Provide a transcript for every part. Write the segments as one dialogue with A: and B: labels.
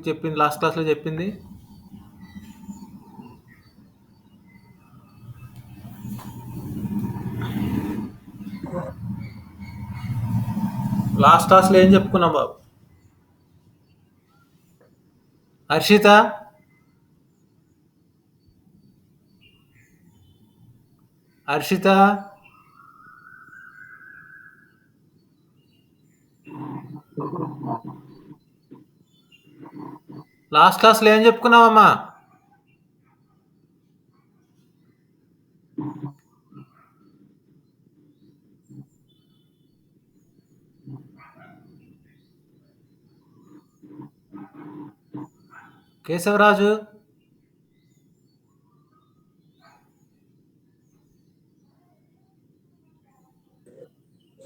A: చెప్పింది లాస్ట్ క్లాస్లో చెప్పింది. లాస్ట్ క్లాస్లో ఏం చెప్పుకున్నాం బాబు? హర్షిత హర్షిత లాస్ట్ క్లాస్లో ఏం చెప్పుకున్నావమ్మా? కేశవరాజు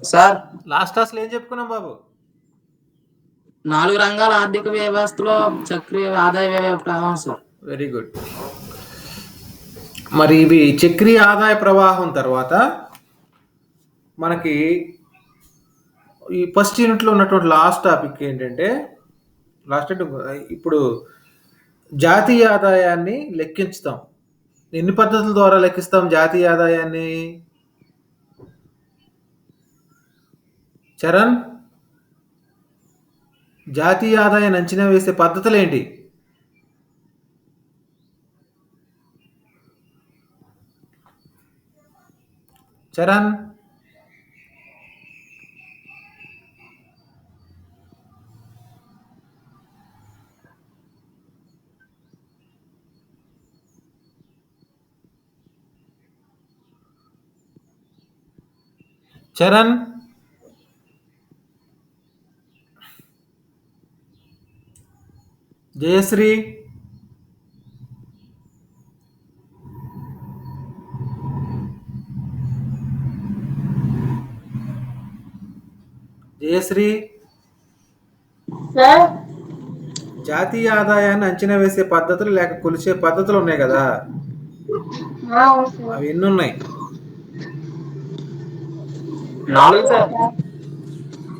B: సార్
A: లాస్ట్ క్లాస్లో ఏం చెప్పుకున్నాం బాబు?
B: 4 రంగాల ఆర్థిక వ్యవస్థలో చక్రీయ ఆదాయ వ్యయ ప్రవాహం సార్.
A: Very good. మరి ఇవి చక్రీయ ఆదాయ ప్రవాహం తర్వాత మనకి ఈ ఫస్ట్ యూనిట్లో ఉన్నటువంటి లాస్ట్ టాపిక్ ఏంటంటే ఇప్పుడు జాతీయ ఆదాయాన్ని లెక్కించుతాం. ఎన్ని పద్ధతుల ద్వారా లెక్కిస్తాం జాతీయ ఆదాయాన్ని? చరణ్, జాతీయ ఆదాయాన్ని అంచనా వేసే పద్ధతులు ఏంటి? చరణ్, చరణ్, జయశ్రీ, జయశ్రీ, జాతీయ ఆదాయాన్ని అంచనా వేసే పద్ధతులు లేక కొలిచే పద్ధతులు ఉన్నాయి కదా, అవి ఎన్ని ఉన్నాయి?
B: 4 సార్.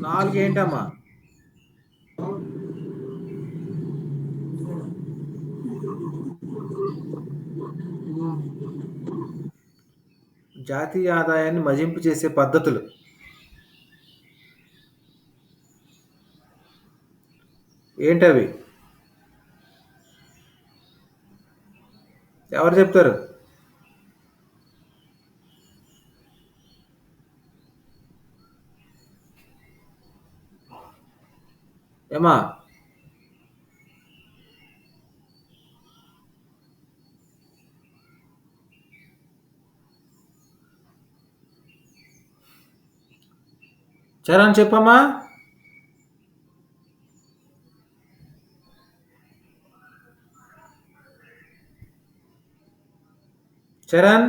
A: 4 ఏంటమ్మా? జాతీయ ఆదాయాన్ని మదింపు చేసే పద్ధతులు ఏంటవి? ఎవరు చెప్తారు? ఏమా? చరణ్ చెప్పమ్మా. చరణ్,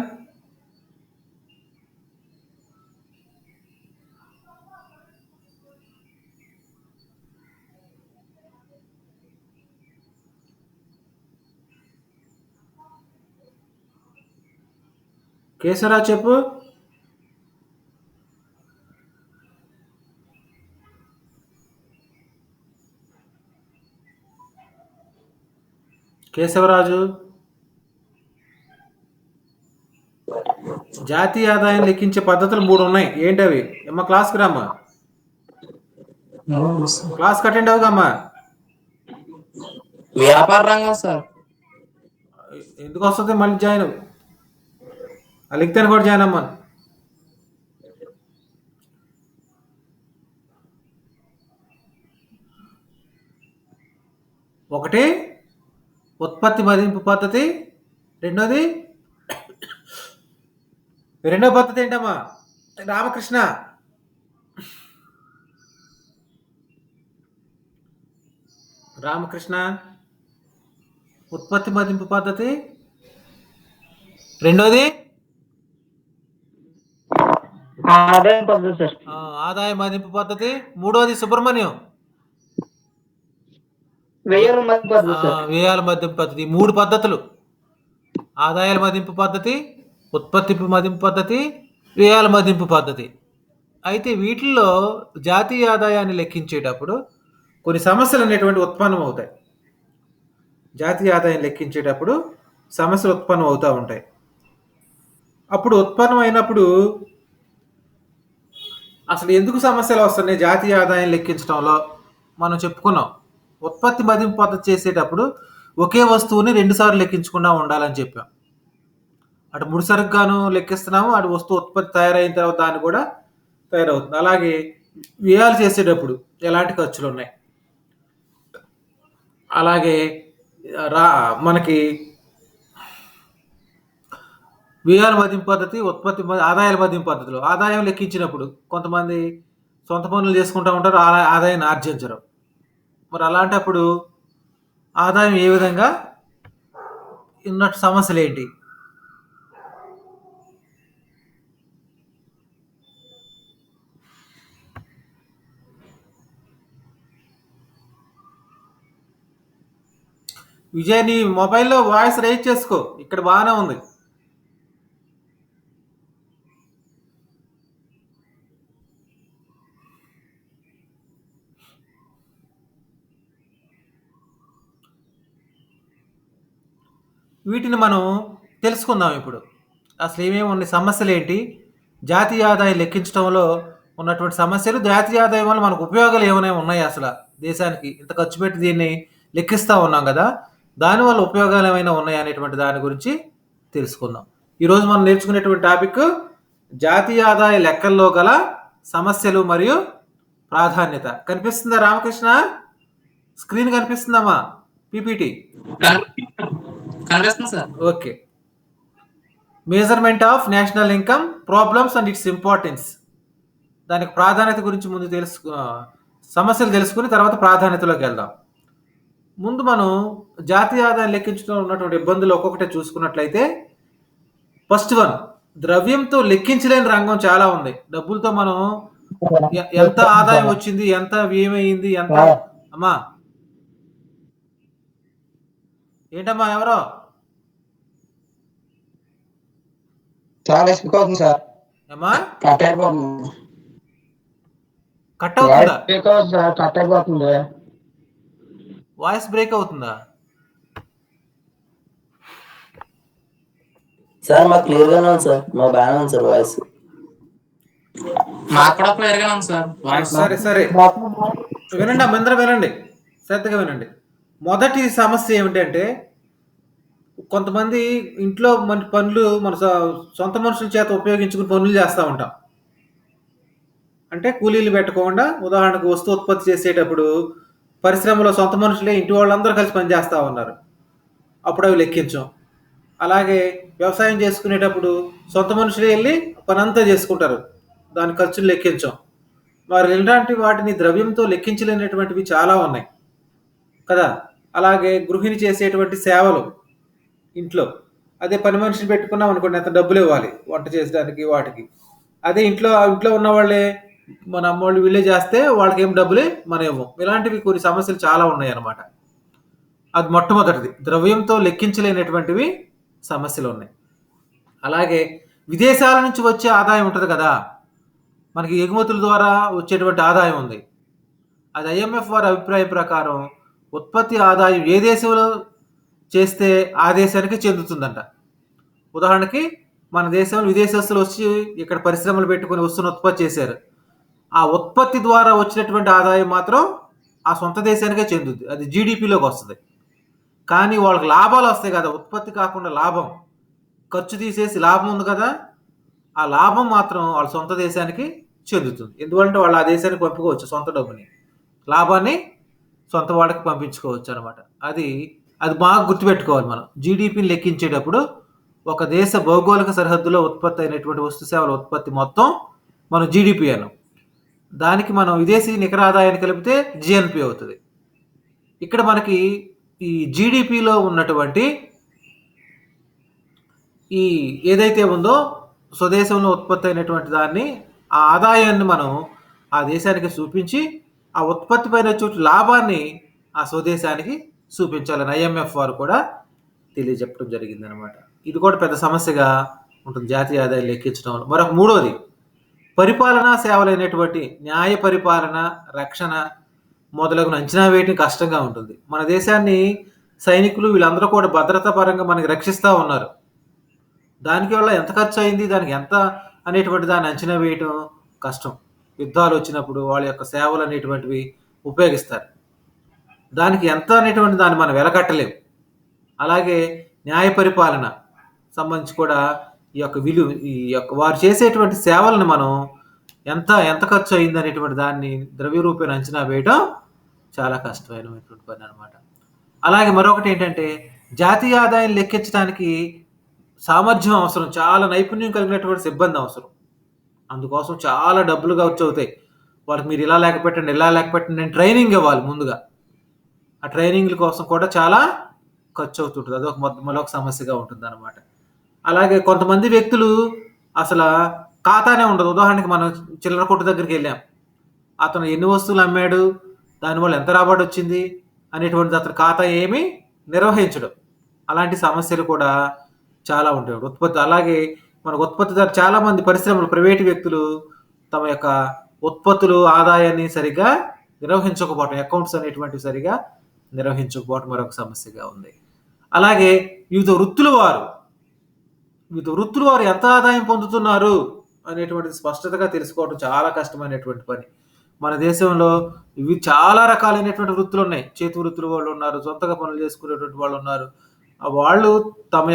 A: కేశవరావు చెప్పు. కేశవరాజు, జాతీయ ఆదాయం లెక్కించే పద్ధతులు 3 ఉన్నాయి. ఏంటవి? అమ్మా క్లాస్కి రామ్మా. క్లాస్కి అటెండ్ అవుగామ్మా.
B: వ్యాపార రంగం సార్.
A: ఎందుకు వస్తుంది? మళ్ళీ జాయిన్ అవ్వు. ఆ లిఖితాన్ని కూడా జాయిన్ అమ్మా. ఒకటి ఉత్పత్తి మదింపు పద్ధతి, రెండో పద్ధతి ఏంటమ్మా? రామకృష్ణ, ఉత్పత్తి మదింపు పద్ధతి. రెండోది ఆదాయ మదింపు పద్ధతి. మూడోది సుబ్రహ్మణ్యం, వ్యయాల మదింపు పద్ధతి. 3 పద్ధతులు: ఆదాయాల మదింపు పద్ధతి, ఉత్పత్తి మదింపు పద్ధతి, వ్యయాల మదింపు పద్ధతి. అయితే వీటిల్లో జాతీయ ఆదాయాన్ని లెక్కించేటప్పుడు కొన్ని సమస్యలు అనేటువంటి ఉత్పన్నం అవుతాయి. జాతీయ ఆదాయం లెక్కించేటప్పుడు సమస్యలు ఉత్పన్నం అవుతూ ఉంటాయి. అప్పుడు ఉత్పన్నం అయినప్పుడు అసలు ఎందుకు సమస్యలు వస్తున్నాయి జాతీయ ఆదాయం లెక్కించడంలో మనం చెప్పుకున్నాం. ఉత్పత్తి మదింపు పద్ధతి చేసేటప్పుడు ఒకే వస్తువుని 2 సార్లు లెక్కించకుండా ఉండాలని చెప్పాం. అటు ముడిసరుకు గాను లెక్కిస్తున్నాము, అటు వస్తువు ఉత్పత్తి తయారైన తర్వాత దాన్ని కూడా తయారవుతుంది. అలాగే వ్యయాలు చేసేటప్పుడు ఎలాంటి ఖర్చులు ఉన్నాయి, అలాగే మనకి వ్యయాల మదింపు పద్ధతి, ఆదాయాల మదింపు పద్ధతిలో ఆదాయం లెక్కించినప్పుడు కొంతమంది సొంత పనులు చేసుకుంటూ ఉంటారు, ఆదాయాన్ని ఆర్జించరు. మరి అలాంటప్పుడు ఆదాయం ఏ విధంగా ఉన్నట్టు సమస్యలు ఏంటి? విజయ్, నీ మొబైల్లో వాయిస్ రైజ్ చేసుకో, ఇక్కడ బాగానే ఉంది. వీటిని మనం తెలుసుకుందాం ఇప్పుడు. అసలు ఏమేమి ఉన్నాయి, సమస్యలు ఏంటి, జాతీయ ఆదాయం లెక్కించడంలో ఉన్నటువంటి సమస్యలు, జాతీయ ఆదాయం వల్ల మనకు ఉపయోగాలు ఏమైనా ఉన్నాయి, అసలు దేశానికి ఇంత ఖర్చు పెట్టి దీన్ని లెక్కిస్తూ ఉన్నాం కదా, దానివల్ల ఉపయోగాలు ఏమైనా ఉన్నాయి అనేటువంటి దాని గురించి తెలుసుకుందాం. ఈరోజు మనం నేర్చుకునేటువంటి టాపిక్ జాతీయ ఆదాయ లెక్కల్లో గల సమస్యలు మరియు ప్రాధాన్యత. కనిపిస్తుందా రామకృష్ణ? స్క్రీన్ కనిపిస్తుందమ్మా? పీపీటీ
B: కనిపిస్తుంది sir.
A: Okay. Measurement of national income, problems and its importance. దానికి ప్రాధాన్యత గురించి ముందు సమస్యలు తెలుసుకుని తర్వాత ప్రాధాన్యతలోకి వెళ్దాం. ముందు మనం జాతీయ ఆదాయం లెక్కించడంలో ఉన్నటువంటి ఇబ్బందులు ఒక్కొక్కటే చూసుకున్నట్లయితే, ఫస్ట్ వన్, ద్రవ్యంతో లెక్కించలేని రంగం చాలా ఉంది. డబ్బులతో మనం ఎంత ఆదాయం వచ్చింది, ఎంత వ్యయమైంది, ఎంత అమ్మా ఏంటమ్మా ఎవరో
C: చాలా అవుతుంది సార్.
A: అమ్మా
C: కట్ అయిపోతుంది.
A: కట్ అవుతుందా?
C: కట్ అయిపోతుంది.
A: వాయిస్ బ్రేక్ అవుతుందా?
D: సార్ మాకు క్లియర్ గానే ఉంది సార్, మా బాగానే ఉంది సార్ వాయిస్.
B: మాకు కూడా క్లియర్ గా ఉంది సార్ వాయిస్.
A: సరే సరే వినండి, అందరూ వినండి, శ్రద్ధగా వినండి. మొదటి సమస్య ఏమిటంటే, కొంతమంది ఇంట్లో మన పనులు మన సొంత మనుషుల చేత ఉపయోగించుకుని పనులు చేస్తూ ఉంటాం. అంటే కూలీలు పెట్టకుండా, ఉదాహరణకు వస్తువు ఉత్పత్తి చేసేటప్పుడు పరిశ్రమలో సొంత మనుషులే ఇంటి వాళ్ళందరూ కలిసి పనిచేస్తూ ఉన్నారు, అప్పుడు అవి లెక్కించాం. అలాగే వ్యవసాయం చేసుకునేటప్పుడు సొంత మనుషులే వెళ్ళి పని అంతా చేసుకుంటారు, దాని ఖర్చులు లెక్కించాం. వారు ఇలాంటి వాటిని ద్రవ్యంతో లెక్కించలేనటువంటివి చాలా ఉన్నాయి కదా. అలాగే గృహిణి చేసేటువంటి సేవలు ఇంట్లో, అదే పని మనిషిని పెట్టుకున్నాం అనుకోండి, ఎంత డబ్బులు ఇవ్వాలి వంట చేసడానికి వాటికి. అదే ఇంట్లో ఉన్న వాళ్ళే, మన అమ్మోళ్ళు వీళ్ళే చేస్తే వాళ్ళకి ఏం డబ్బులే మనం ఇవ్వం. ఇలాంటివి కొన్ని సమస్యలు చాలా ఉన్నాయి అన్నమాట. అది మొట్టమొదటిది, ద్రవ్యంతో లెక్కించలేనటువంటివి సమస్యలు ఉన్నాయి. అలాగే విదేశాల నుంచి వచ్చే ఆదాయం ఉంటుంది కదా, మనకి ఎగుమతుల ద్వారా వచ్చేటువంటి ఆదాయం ఉంది. అది ఐఎంఎఫ్ వారి అభిప్రాయం ప్రకారం ఉత్పత్తి ఆదాయం ఏ దేశంలో చేస్తే ఆ దేశానికి చెందుతుందంట. ఉదాహరణకి మన దేశంలో విదేశస్తులు వచ్చి ఇక్కడ పరిశ్రమలు పెట్టుకుని వస్తువును ఉత్పత్తి చేశారు, ఆ ఉత్పత్తి ద్వారా వచ్చినటువంటి ఆదాయం మాత్రం ఆ సొంత దేశానికే చెందుద్ది, అది జీడిపిలోకి వస్తుంది. కానీ వాళ్ళకి లాభాలు వస్తాయి కదా, ఉత్పత్తి కాకుండా లాభం, ఖర్చు తీసేసి లాభం ఉంది కదా, ఆ లాభం మాత్రం వాళ్ళ సొంత దేశానికి చెందుతుంది. ఎందుకంటే వాళ్ళు ఆ దేశానికి పంపుకోవచ్చు సొంత డబ్బుని, లాభాన్ని సొంత వాళ్ళకి పంపించుకోవచ్చు అనమాట. అది బాగా గుర్తుపెట్టుకోవాలి మనం. జీడిపిని లెక్కించేటప్పుడు ఒక దేశ భౌగోళిక సరిహద్దులో ఉత్పత్తి అయినటువంటి వస్తు సేవల ఉత్పత్తి మొత్తం మనం జీడిపి అన్నాం. దానికి మనం విదేశీ నికర ఆదాయాన్ని కలిపితే జిఎన్పి అవుతుంది. ఇక్కడ మనకి ఈ జీడిపిలో ఉన్నటువంటి ఈ ఏదైతే ఉందో స్వదేశంలో ఉత్పత్తి అయినటువంటి దాన్ని, ఆ ఆదాయాన్ని మనం ఆ దేశానికి చూపించి ఆ ఉత్పత్తి పైన వచ్చే లాభాన్ని ఆ స్వదేశానికి చూపించాలని ఐఎంఎఫ్ వారు కూడా తెలియజెప్పడం జరిగింది అనమాట. ఇది కూడా పెద్ద సమస్యగా ఉంటుంది జాతీయ ఆదాయం లెక్కించడంలో. మరొక మూడోది, పరిపాలనా సేవలైనటువంటి న్యాయ పరిపాలన, రక్షణ మొదలగు అంచనా వేయటం కష్టంగా ఉంటుంది. మన దేశాన్ని సైనికులు వీళ్ళందరూ కూడా భద్రతా పరంగా మనకి రక్షిస్తూ ఉన్నారు. దానికి వల్ల ఎంత ఖర్చు అయింది, దానికి ఎంత అనేటువంటి దాన్ని అంచనా వేయటం కష్టం. యుద్ధాలు వచ్చినప్పుడు వాళ్ళ యొక్క సేవలు అనేటువంటివి ఉపయోగిస్తారు. దానికి ఎంత అనేటువంటి దాన్ని మనం వెలకట్టలేము. అలాగే న్యాయ పరిపాలన సంబంధించి కూడా ఈ యొక్క వారు చేసేటువంటి సేవలను మనం ఎంత ఎంత ఖర్చు అయింది అనేటువంటి దాన్ని ద్రవ్య రూపేణ అంచనా వేయడం చాలా కష్టమైనటువంటి పని అనమాట. అలాగే మరొకటి ఏంటంటే జాతీయ ఆదాయం లెక్కించడానికి సామర్థ్యం అవసరం, చాలా నైపుణ్యం కలిగినటువంటి సిబ్బంది అవసరం. అందుకోసం చాలా డబ్బులు ఖర్చు అవుతాయి. వాళ్ళకి మీరు ఇలా లేకపోతే ఇలా లేకపోతే నేను ట్రైనింగ్ ఇవ్వాలి ముందుగా. ఆ ట్రైనింగ్ల కోసం కూడా చాలా ఖర్చు అవుతుంటుంది. అదొక మరొక సమస్యగా ఉంటుంది అనమాట. అలాగే కొంతమంది వ్యక్తులు అసలు ఖాతానే ఉండదు. ఉదాహరణకి మనం చిల్లర కొట్టు దగ్గరికి వెళ్ళాం, అతను ఎన్ని వస్తువులు అమ్మాడు, దానివల్ల ఎంత రాబడి వచ్చింది అనేటువంటిది అతని ఖాతా ఏమి నిర్వహించడం. అలాంటి సమస్యలు కూడా చాలా ఉంటాయి ఉత్పత్తి. అలాగే మన ఉత్పత్తిదారు చాలామంది పరిశ్రమలు, ప్రైవేటు వ్యక్తులు తమ యొక్క ఉత్పత్తులు ఆదాయాన్ని సరిగా నిర్వహించకపోవటం, అకౌంట్స్ అనేటువంటివి సరిగా నిర్వహించకపోవటం మరొక సమస్యగా ఉంది. అలాగే వివిధ వృత్తుల వారు ఎంత ఆదాయం పొందుతున్నారు అనేటువంటిది స్పష్టతగా తెలుసుకోవడం చాలా కష్టమైనటువంటి పని. మన దేశంలో ఇవి చాలా రకాలైనటువంటి వృత్తులు ఉన్నాయి. చేతి వృత్తులు వాళ్ళు ఉన్నారు, సొంతగా పనులు చేసుకునేటువంటి వాళ్ళు ఉన్నారు. వాళ్ళు తమ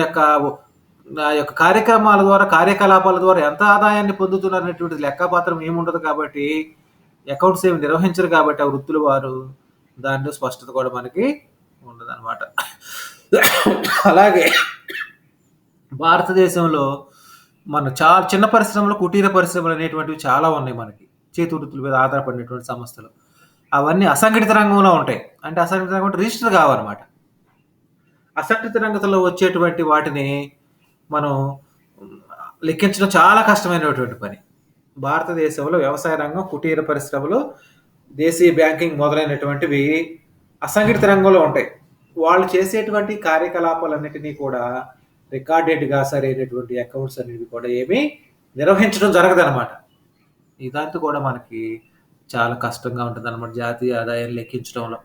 A: యొక్క కార్యకలాపాల ద్వారా ఎంత ఆదాయాన్ని పొందుతున్నారు అనేటువంటి లెక్కపాత్రం ఏముండదు కాబట్టి, అకౌంట్స్ ఏమి నిర్వహించరు కాబట్టి ఆ వృత్తుల వారు దాంట్లో స్పష్టత కూడా మనకి ఉండదన్నమాట. అలాగే భారతదేశంలో మన చాలా చిన్న పరిశ్రమలు, కుటీర పరిశ్రమలు అనేటువంటివి చాలా ఉన్నాయి మనకి. చేతి వృత్తుల మీద ఆధారపడినటువంటి సంస్థలు అవన్నీ అసంఘటిత రంగంలో ఉంటాయి. అంటే అసంఘటిత రంగం అంటే రిజిస్టర్ కావాలన్నమాట. అసంఘటిత రంగంలో వచ్చేటువంటి వాటిని మనం లెక్కించడం చాలా కష్టమైనటువంటి పని. భారతదేశంలో వ్యవసాయ రంగం, కుటీర పరిశ్రమలు, దేశీయ బ్యాంకింగ్ మొదలైనటువంటివి అసంఘటిత రంగంలో ఉంటాయి. వాళ్ళు చేసేటువంటి కార్యకలాపాలన్నిటినీ కూడా రికార్డెడ్గా సరైనటువంటి అకౌంట్స్ అనేవి కూడా ఏమీ నిర్వహించడం జరగదన్నమాట. ఇదంతా కూడా మనకి చాలా కష్టంగా ఉంటుంది అన్నమాట జాతీయ ఆదాయాన్ని లెక్కించడంలో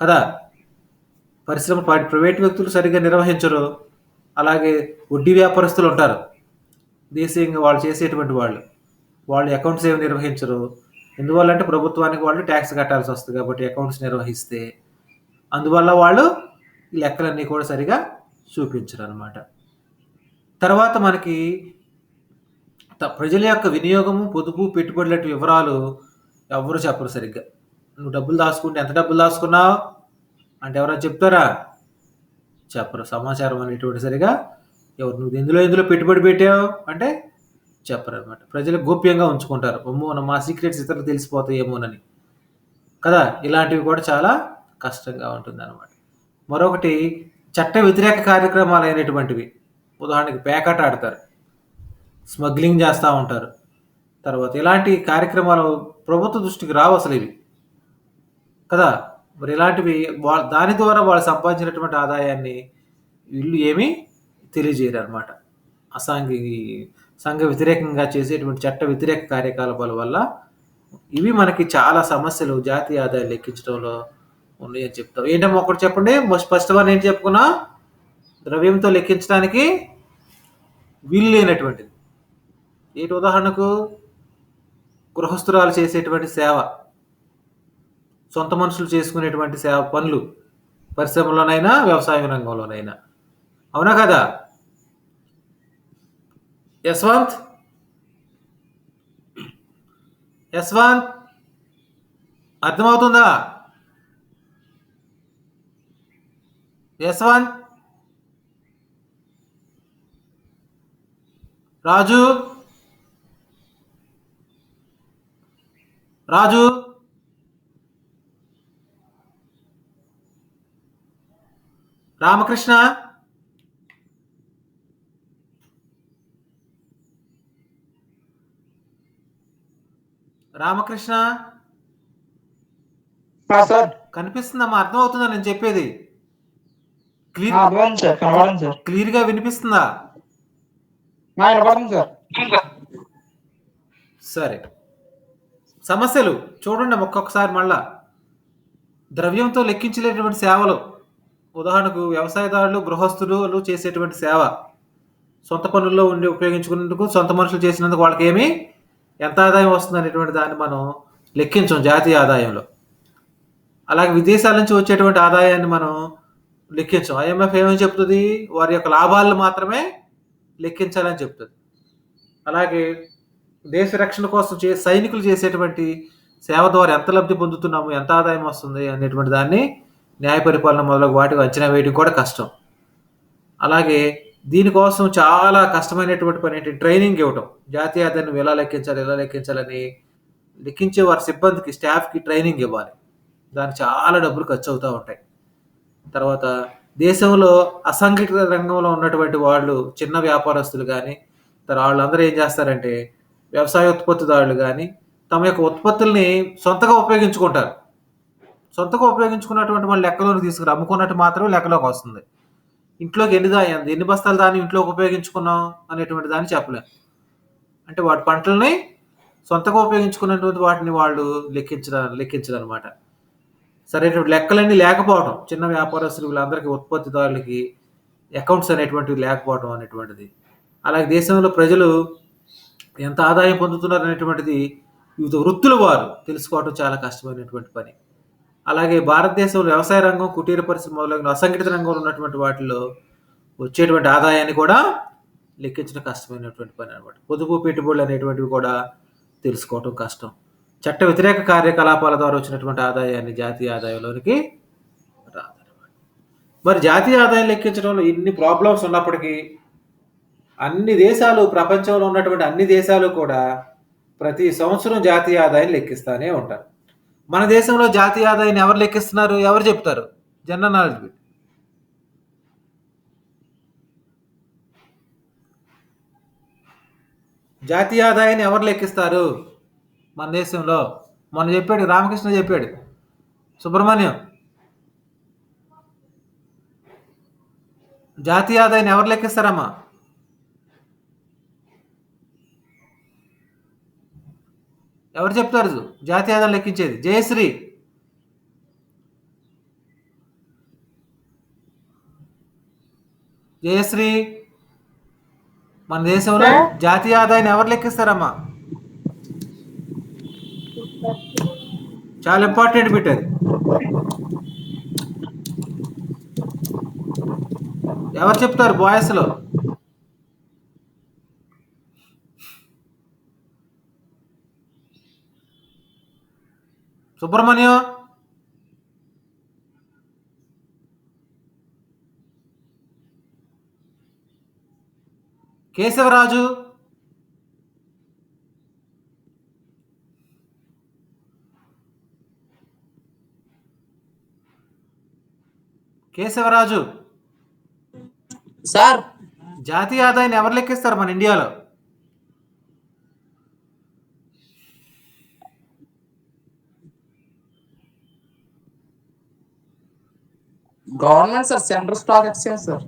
A: కదా. పరిశ్రమ ప్రైవేట్ వ్యక్తులు సరిగ్గా నిర్వహించరు. అలాగే వడ్డీ వ్యాపారస్తులు ఉంటారు దేశీయంగా, వాళ్ళు చేసేటువంటి వాళ్ళు అకౌంట్స్ ఏమి నిర్వహించరు. ఎందువల్ల అంటే ప్రభుత్వానికి వాళ్ళు ట్యాక్స్ కట్టాల్సి వస్తుంది కాబట్టి అకౌంట్స్ నిర్వహిస్తే, అందువల్ల వాళ్ళు ఈ లెక్కలన్నీ కూడా సరిగా చూపించరు అనమాట. తర్వాత మనకి ప్రజల యొక్క వినియోగము, పొదుపు, పెట్టుబడుల వివరాలు ఎవరు చెప్పరు సరిగ్గా. నువ్వు డబ్బులు దాచుకుంటే ఎంత డబ్బులు దాచుకున్నావు అంటే ఎవరైనా చెప్తారా? చెప్పరు. సమాచారం అనేటువంటి సరిగా ఎవరు, నువ్వు ఎందులో పెట్టుబడి పెట్టావు అంటే చెప్పరు అనమాట. ప్రజలు గోప్యంగా ఉంచుకుంటారు. అమ్మో మా సీక్రెట్స్ ఇతరులకు తెలిసిపోతాయేమోనని కదా. ఇలాంటివి కూడా చాలా కష్టంగా ఉంటుంది అనమాట. మరొకటి చట్ట వ్యతిరేక కార్యక్రమాలు అయినటువంటివి. ఉదాహరణకి పేకాట ఆడతారు, స్మగ్లింగ్ చేస్తూ ఉంటారు. తర్వాత ఇలాంటి కార్యక్రమాలు ప్రభుత్వ దృష్టికి రావు అసలు ఇవి కదా. మరి ఇలాంటివి దాని ద్వారా వాళ్ళు సంపాదించినటువంటి ఆదాయాన్ని వీళ్ళు ఏమీ తెలియజేయరు అనమాట. సంఘ వ్యతిరేకంగా చేసేటువంటి చట్ట వ్యతిరేక కార్యకలాపాల వల్ల ఇవి మనకి చాలా సమస్యలు జాతీయ ఆదాయం లెక్కించడంలో ఉన్నాయని చెప్తాం. ఏంటమ్మా ఒకటి చెప్పండి. ఫస్ట్ వన్ ఏంటి చెప్పుకున్నా? ద్రవ్యంతో లెక్కించడానికి వీలు లేనటువంటిది ఏంటి? ఉదాహరణకు గృహస్థురాలు చేసేటువంటి సేవ, సొంత మనుషులు చేసుకునేటువంటి సేవ పనులు, పరిశ్రమలోనైనా వ్యవసాయ రంగంలోనైనా, అవునా కదా? యశ్వంత్ అర్థమవుతుందా? యశ్వంత్, రాజు రామకృష్ణ,
C: సార్
A: కనిపిస్తుందమ్మా? అర్థమవుతుందా నేను చెప్పేది?
C: అర్థమైంది సార్, కనబడింది సార్.
A: క్లియర్గా వినిపిస్తుందా?
C: వినపడుతుంది సార్.
A: సరే, సమస్యలు చూడండి ఒక్కొక్కసారి. మళ్ళా ద్రవ్యంతో లెక్కించలేనటువంటి సేవలు ఉదాహరణకు వ్యవసాయదారులు, గృహస్థులు చేసేటువంటి సేవ, సొంత పనుల్లో ఉండి ఉపయోగించుకునేందుకు, సొంత మనుషులు చేసినందుకు వాళ్ళకేమి ఎంత ఆదాయం వస్తుంది అనేటువంటి దాన్ని మనం లెక్కించం జాతీయ ఆదాయంలో. అలాగే విదేశాల నుంచి వచ్చేటువంటి ఆదాయాన్ని మనం లెక్కించం. ఐఎంఎఫ్ ఏమని చెప్తుంది? వారి యొక్క లాభాలను మాత్రమే లెక్కించాలని చెప్తుంది. అలాగే దేశ రక్షణ కోసం సైనికులు చేసేటువంటి సేవ ద్వారా ఎంత లబ్ధి పొందుతున్నాము, ఎంత ఆదాయం వస్తుంది అనేటువంటి దాన్ని న్యాయ పరిపాలన మొదలగు వాటికి అంచనా వేయడం కూడా కష్టం. అలాగే దీనికోసం చాలా కష్టమైనటువంటి పని ఏంటి? ట్రైనింగ్ ఇవ్వటం. జాతీయ ఆదాయాన్ని ఎలా లెక్కించాలని లెక్కించే వారి సిబ్బందికి, స్టాఫ్కి ట్రైనింగ్ ఇవ్వాలి. దానికి చాలా డబ్బులు ఖర్చు అవుతూ ఉంటాయి. తర్వాత దేశంలో అసంఘటిత రంగంలో ఉన్నటువంటి వాళ్ళు, చిన్న వ్యాపారస్తులు కానీ, వాళ్ళందరూ ఏం చేస్తారంటే, వ్యవసాయ ఉత్పత్తిదారులు కానీ తమ యొక్క ఉత్పత్తుల్ని సొంతగా ఉపయోగించుకుంటారు. సొంతగా ఉపయోగించుకున్నటువంటి వాళ్ళు లెక్కలోకి తీసుకుని అమ్ముకున్నట్టు మాత్రమే లెక్కలోకి వస్తుంది. ఇంట్లోకి ఎన్ని బస్తాలు దాన్ని ఇంట్లోకి ఉపయోగించుకున్నాం అనేటువంటి దాన్ని చెప్పలేం. అంటే వాటి పంటల్ని సొంతగా ఉపయోగించుకున్నటువంటి వాటిని వాళ్ళు లెక్కించరు అనమాట. సరైనటువంటి లెక్కలన్నీ లేకపోవడం, చిన్న వ్యాపారస్తులు వీళ్ళందరికీ, ఉత్పత్తిదారులకి అకౌంట్స్ అనేటువంటివి లేకపోవడం అనేటువంటిది. అలాగే దేశంలో ప్రజలు ఎంత ఆదాయం పొందుతున్నారు అనేటువంటిది వివిధ వృత్తుల వారు తెలుసుకోవడం చాలా కష్టమైనటువంటి పని. అలాగే భారతదేశంలో వ్యవసాయ రంగం, కుటీర పరిశ్రమ మొదలైన అసంఘటిత రంగంలో ఉన్నటువంటి వాటిలో వచ్చేటువంటి ఆదాయాన్ని కూడా లెక్కించడం కష్టమైనటువంటి పని అనమాట. పొదుపు, పెట్టుబడులు అనేటువంటివి కూడా తెలుసుకోవడం కష్టం. చట్ట వ్యతిరేక కార్యకలాపాల ద్వారా వచ్చినటువంటి ఆదాయాన్ని జాతీయ ఆదాయంలోనికి రాదనమాట. మరి జాతీయ ఆదాయం లెక్కించడంలో ఇన్ని ప్రాబ్లమ్స్ ఉన్నప్పటికీ అన్ని దేశాలు, ప్రపంచంలో ఉన్నటువంటి అన్ని దేశాలు కూడా ప్రతి సంవత్సరం జాతీయ ఆదాయం లెక్కిస్తానే ఉంటారు. మన దేశంలో జాతీయ ఆదాయాన్ని ఎవరు లెక్కిస్తున్నారు? ఎవరు చెప్తారు? General knowledge bit. జాతీయ ఆదాయాన్ని ఎవరు లెక్కిస్తారు మన దేశంలో? మొన్న చెప్పాడు రామకృష్ణ, చెప్పాడు సుబ్రహ్మణ్యం. జాతీయ ఆదాయాన్ని ఎవరు లెక్కిస్తారమ్మా? ఎవరు చెప్తారు జాతీయ ఆదాయం లెక్కించేది? జయశ్రీ. జయశ్రీ, మన దేశంలో జాతీయ ఆదాయాన్ని ఎవరు లెక్కిస్తారమ్మా? చాలా ఇంపార్టెంట్ బిట్ అది. ఎవరు చెప్తారు బాయ్స్లో? సుబ్రహ్మణ్యం, కేశవరాజు, కేశవరాజు.
B: సార్,
A: జాతీయ ఆదాయాన్ని ఎవరు లెక్కిస్తారు మన ఇండియాలో?
B: Government sir, central stock exchange sir.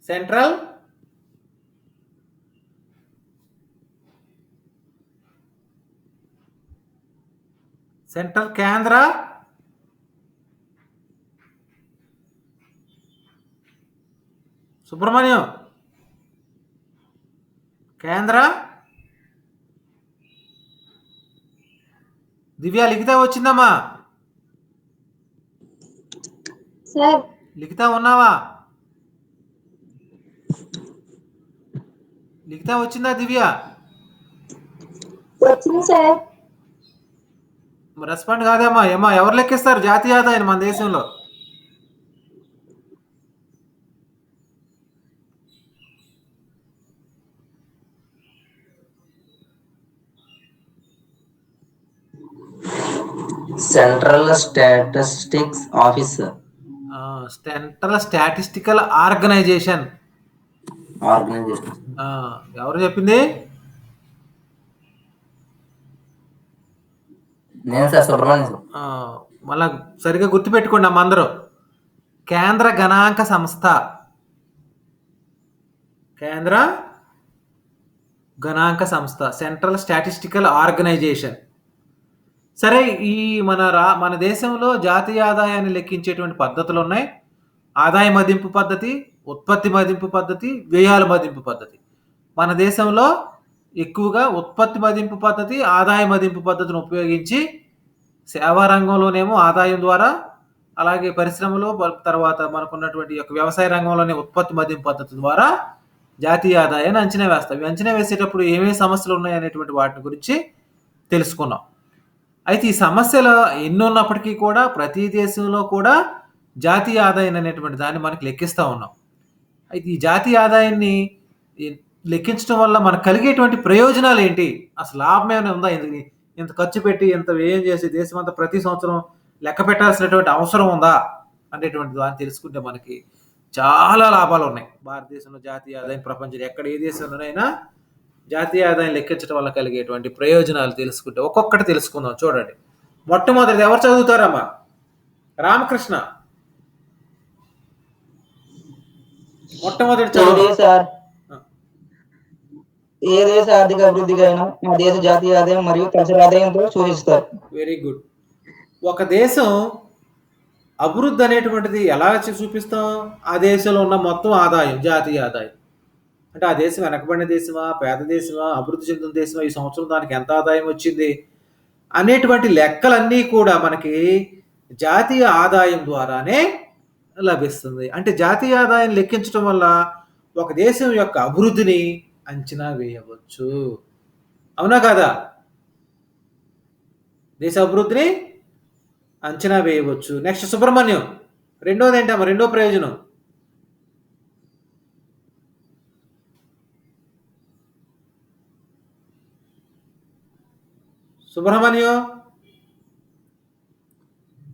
A: Central కేంద్ర సుబ్రహ్మణ్యం, కేంద్ర దివ్య. లిఖిత వచ్చిందమ్మా?
E: సార్
A: లిఖిత ఉన్నావా? లిఖిత వచ్చిందా? దివ్య
E: వచ్చింది సార్.
A: రెస్పాండ్ కాదమ్మా. ఏమ్మా, ఎవరు లెక్కిస్తారు జాతీయ ఆదాయాన్ని మన దేశంలో?
D: Central statistics officer.
A: Central statistical organisation. ఎవరు చెప్పింది?
D: నేను సార్, సుబ్రహ్మణ్యం.
A: మళ్ళా సరిగా గుర్తుపెట్టుకోండి అమ్మ అందరూ. కేంద్ర గణాంక సంస్థ, కేంద్ర గణాంక సంస్థ, సెంట్రల్ స్టాటిస్టికల్ ఆర్గనైజేషన్. సరే, ఈ మన దేశంలో జాతీయ ఆదాయాన్ని లెక్కించేటువంటి పద్ధతులు ఉన్నాయి. ఆదాయ మదింపు పద్ధతి, ఉత్పత్తి మదింపు పద్ధతి, వ్యయాల మదింపు పద్ధతి. మన దేశంలో ఎక్కువగా ఉత్పత్తి మదింపు పద్ధతి, ఆదాయ మదింపు పద్ధతిని ఉపయోగించి సేవా రంగంలోనేమో ఆదాయం ద్వారా, అలాగే పరిశ్రమలో తర్వాత మనకున్నటువంటి యొక్క వ్యవసాయ రంగంలోనే ఉత్పత్తి మదింపు పద్ధతి ద్వారా జాతీయ ఆదాయాన్ని అంచనా వేస్తాం. ఇవి అంచనా వేసేటప్పుడు ఏమేమి సమస్యలు ఉన్నాయనేటువంటి వాటి గురించి తెలుసుకున్నాం. అయితే ఈ సమస్యలు ఎన్ని ఉన్నప్పటికీ కూడా ప్రతి దేశంలో కూడా జాతీయ ఆదాయం అనేటువంటి దాన్ని మనకి లెక్కిస్తూ ఉన్నాం. అయితే ఈ జాతీయ ఆదాయాన్ని లెక్కించడం వల్ల మనకు కలిగేటువంటి ప్రయోజనాలు ఏంటి, అసలు లాభం ఏమైనా ఉందా, ఇంత ఖర్చు పెట్టి ఇంత వ్యయం చేసి దేశం అంతా ప్రతి సంవత్సరం లెక్క పెట్టాల్సినటువంటి అవసరం ఉందా అనేటువంటి దాన్ని తెలుసుకుంటే మనకి చాలా లాభాలు ఉన్నాయి. భారతదేశంలో జాతీయ ఆదాయం ప్రపంచంలో ఎక్కడ ఏ దేశంలోనైనా జాతీయ ఆదాయం లెక్కించడం వల్ల కలిగేటువంటి ప్రయోజనాలు తెలుసుకుంటే ఒక్కొక్కటి తెలుసుకుందాం. చూడండి, మొట్టమొదటిది ఎవరు చదువుతారమ్మా? రామకృష్ణ మొట్టమొదటి చదువు.
C: సార్, ఏ దేశ ఆర్థిక అభివృద్ధికైనా ఆ దేశ జాతీయ ఆదాయం మరియు తలసరి ఆదాయంతో సూచిస్తారు.
A: Very good. ఒక దేశం అభివృద్ధి అనేటువంటిది ఎలా చూపిస్తాం? ఆ దేశంలో ఉన్న మొత్తం ఆదాయం, జాతీయ ఆదాయం. అంటే ఆ దేశం వెనకబడిన దేశమా, పేద దేశమా, అభివృద్ధి చెందిన దేశమా, ఈ సంవత్సరం దానికి ఎంత ఆదాయం వచ్చింది అనేటువంటి లెక్కలన్నీ కూడా మనకి జాతీయ ఆదాయం ద్వారానే లభిస్తుంది. అంటే జాతీయ ఆదాయం లెక్కించడం వల్ల ఒక దేశం యొక్క అభివృద్ధిని అంచనా వేయవచ్చు. అవునా కాదా? దేశ అభివృద్ధిని అంచనా వేయవచ్చు. నెక్స్ట్ సుబ్రహ్మణ్యం, రెండోది ఏంటమ్మా? రెండో ప్రయోజనం సుబ్రహ్మణ్యం.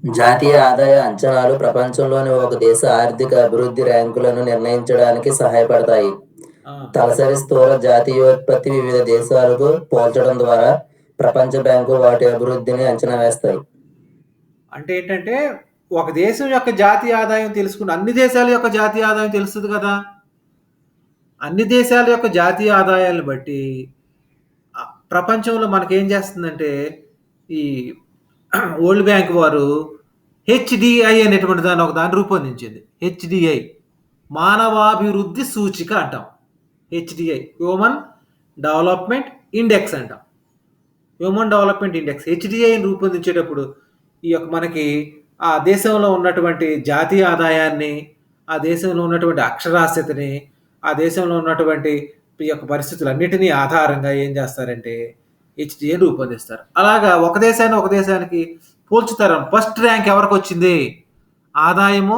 D: జాతీయ ఆదాయ అంచనాలు ప్రపంచంలోని ఒక దేశ ఆర్థిక అభివృద్ధి ర్యాంకులను నిర్ణయించడానికి సహాయపడతాయి. తలసరి స్థూల జాతీయోత్పత్తి వివిధ దేశాలకు పోల్చడం ద్వారా ప్రపంచ బ్యాంకు వాటి అభివృద్ధిని అంచనా వేస్తాయి.
A: అంటే ఏంటంటే ఒక దేశం యొక్క జాతీయ ఆదాయం తెలుసుకుంటే అన్ని దేశాల యొక్క జాతీయ ఆదాయం తెలుస్తుంది కదా. అన్ని దేశాల యొక్క జాతీయ ఆదాయాలను బట్టి ప్రపంచంలో మనకేం చేస్తుందంటే ఈ వరల్డ్ బ్యాంక్ వారు హెచ్డిఐ అనేటువంటి దాన్ని ఒక దాన్ని రూపొందించింది. హెచ్డిఐ మానవాభివృద్ధి సూచిక అంటాం. హెచ్డిఐ హ్యూమన్ డెవలప్మెంట్ ఇండెక్స్ అంటాం. హ్యూమన్ డెవలప్మెంట్ ఇండెక్స్ హెచ్డిఐని రూపొందించేటప్పుడు ఈ యొక్క మనకి ఆ దేశంలో ఉన్నటువంటి జాతీయ ఆదాయాన్ని, ఆ దేశంలో ఉన్నటువంటి అక్షరాస్యతని, ఆ దేశంలో ఉన్నటువంటి ఈ యొక్క పరిస్థితులన్నిటినీ ఆధారంగా ఏం చేస్తారంటే హెచ్డిఐని రూపొందిస్తారు. అలాగా ఒక దేశానికి పోల్చుతారు. ఫస్ట్ ర్యాంక్ ఎవరికి వచ్చింది? ఆదాయము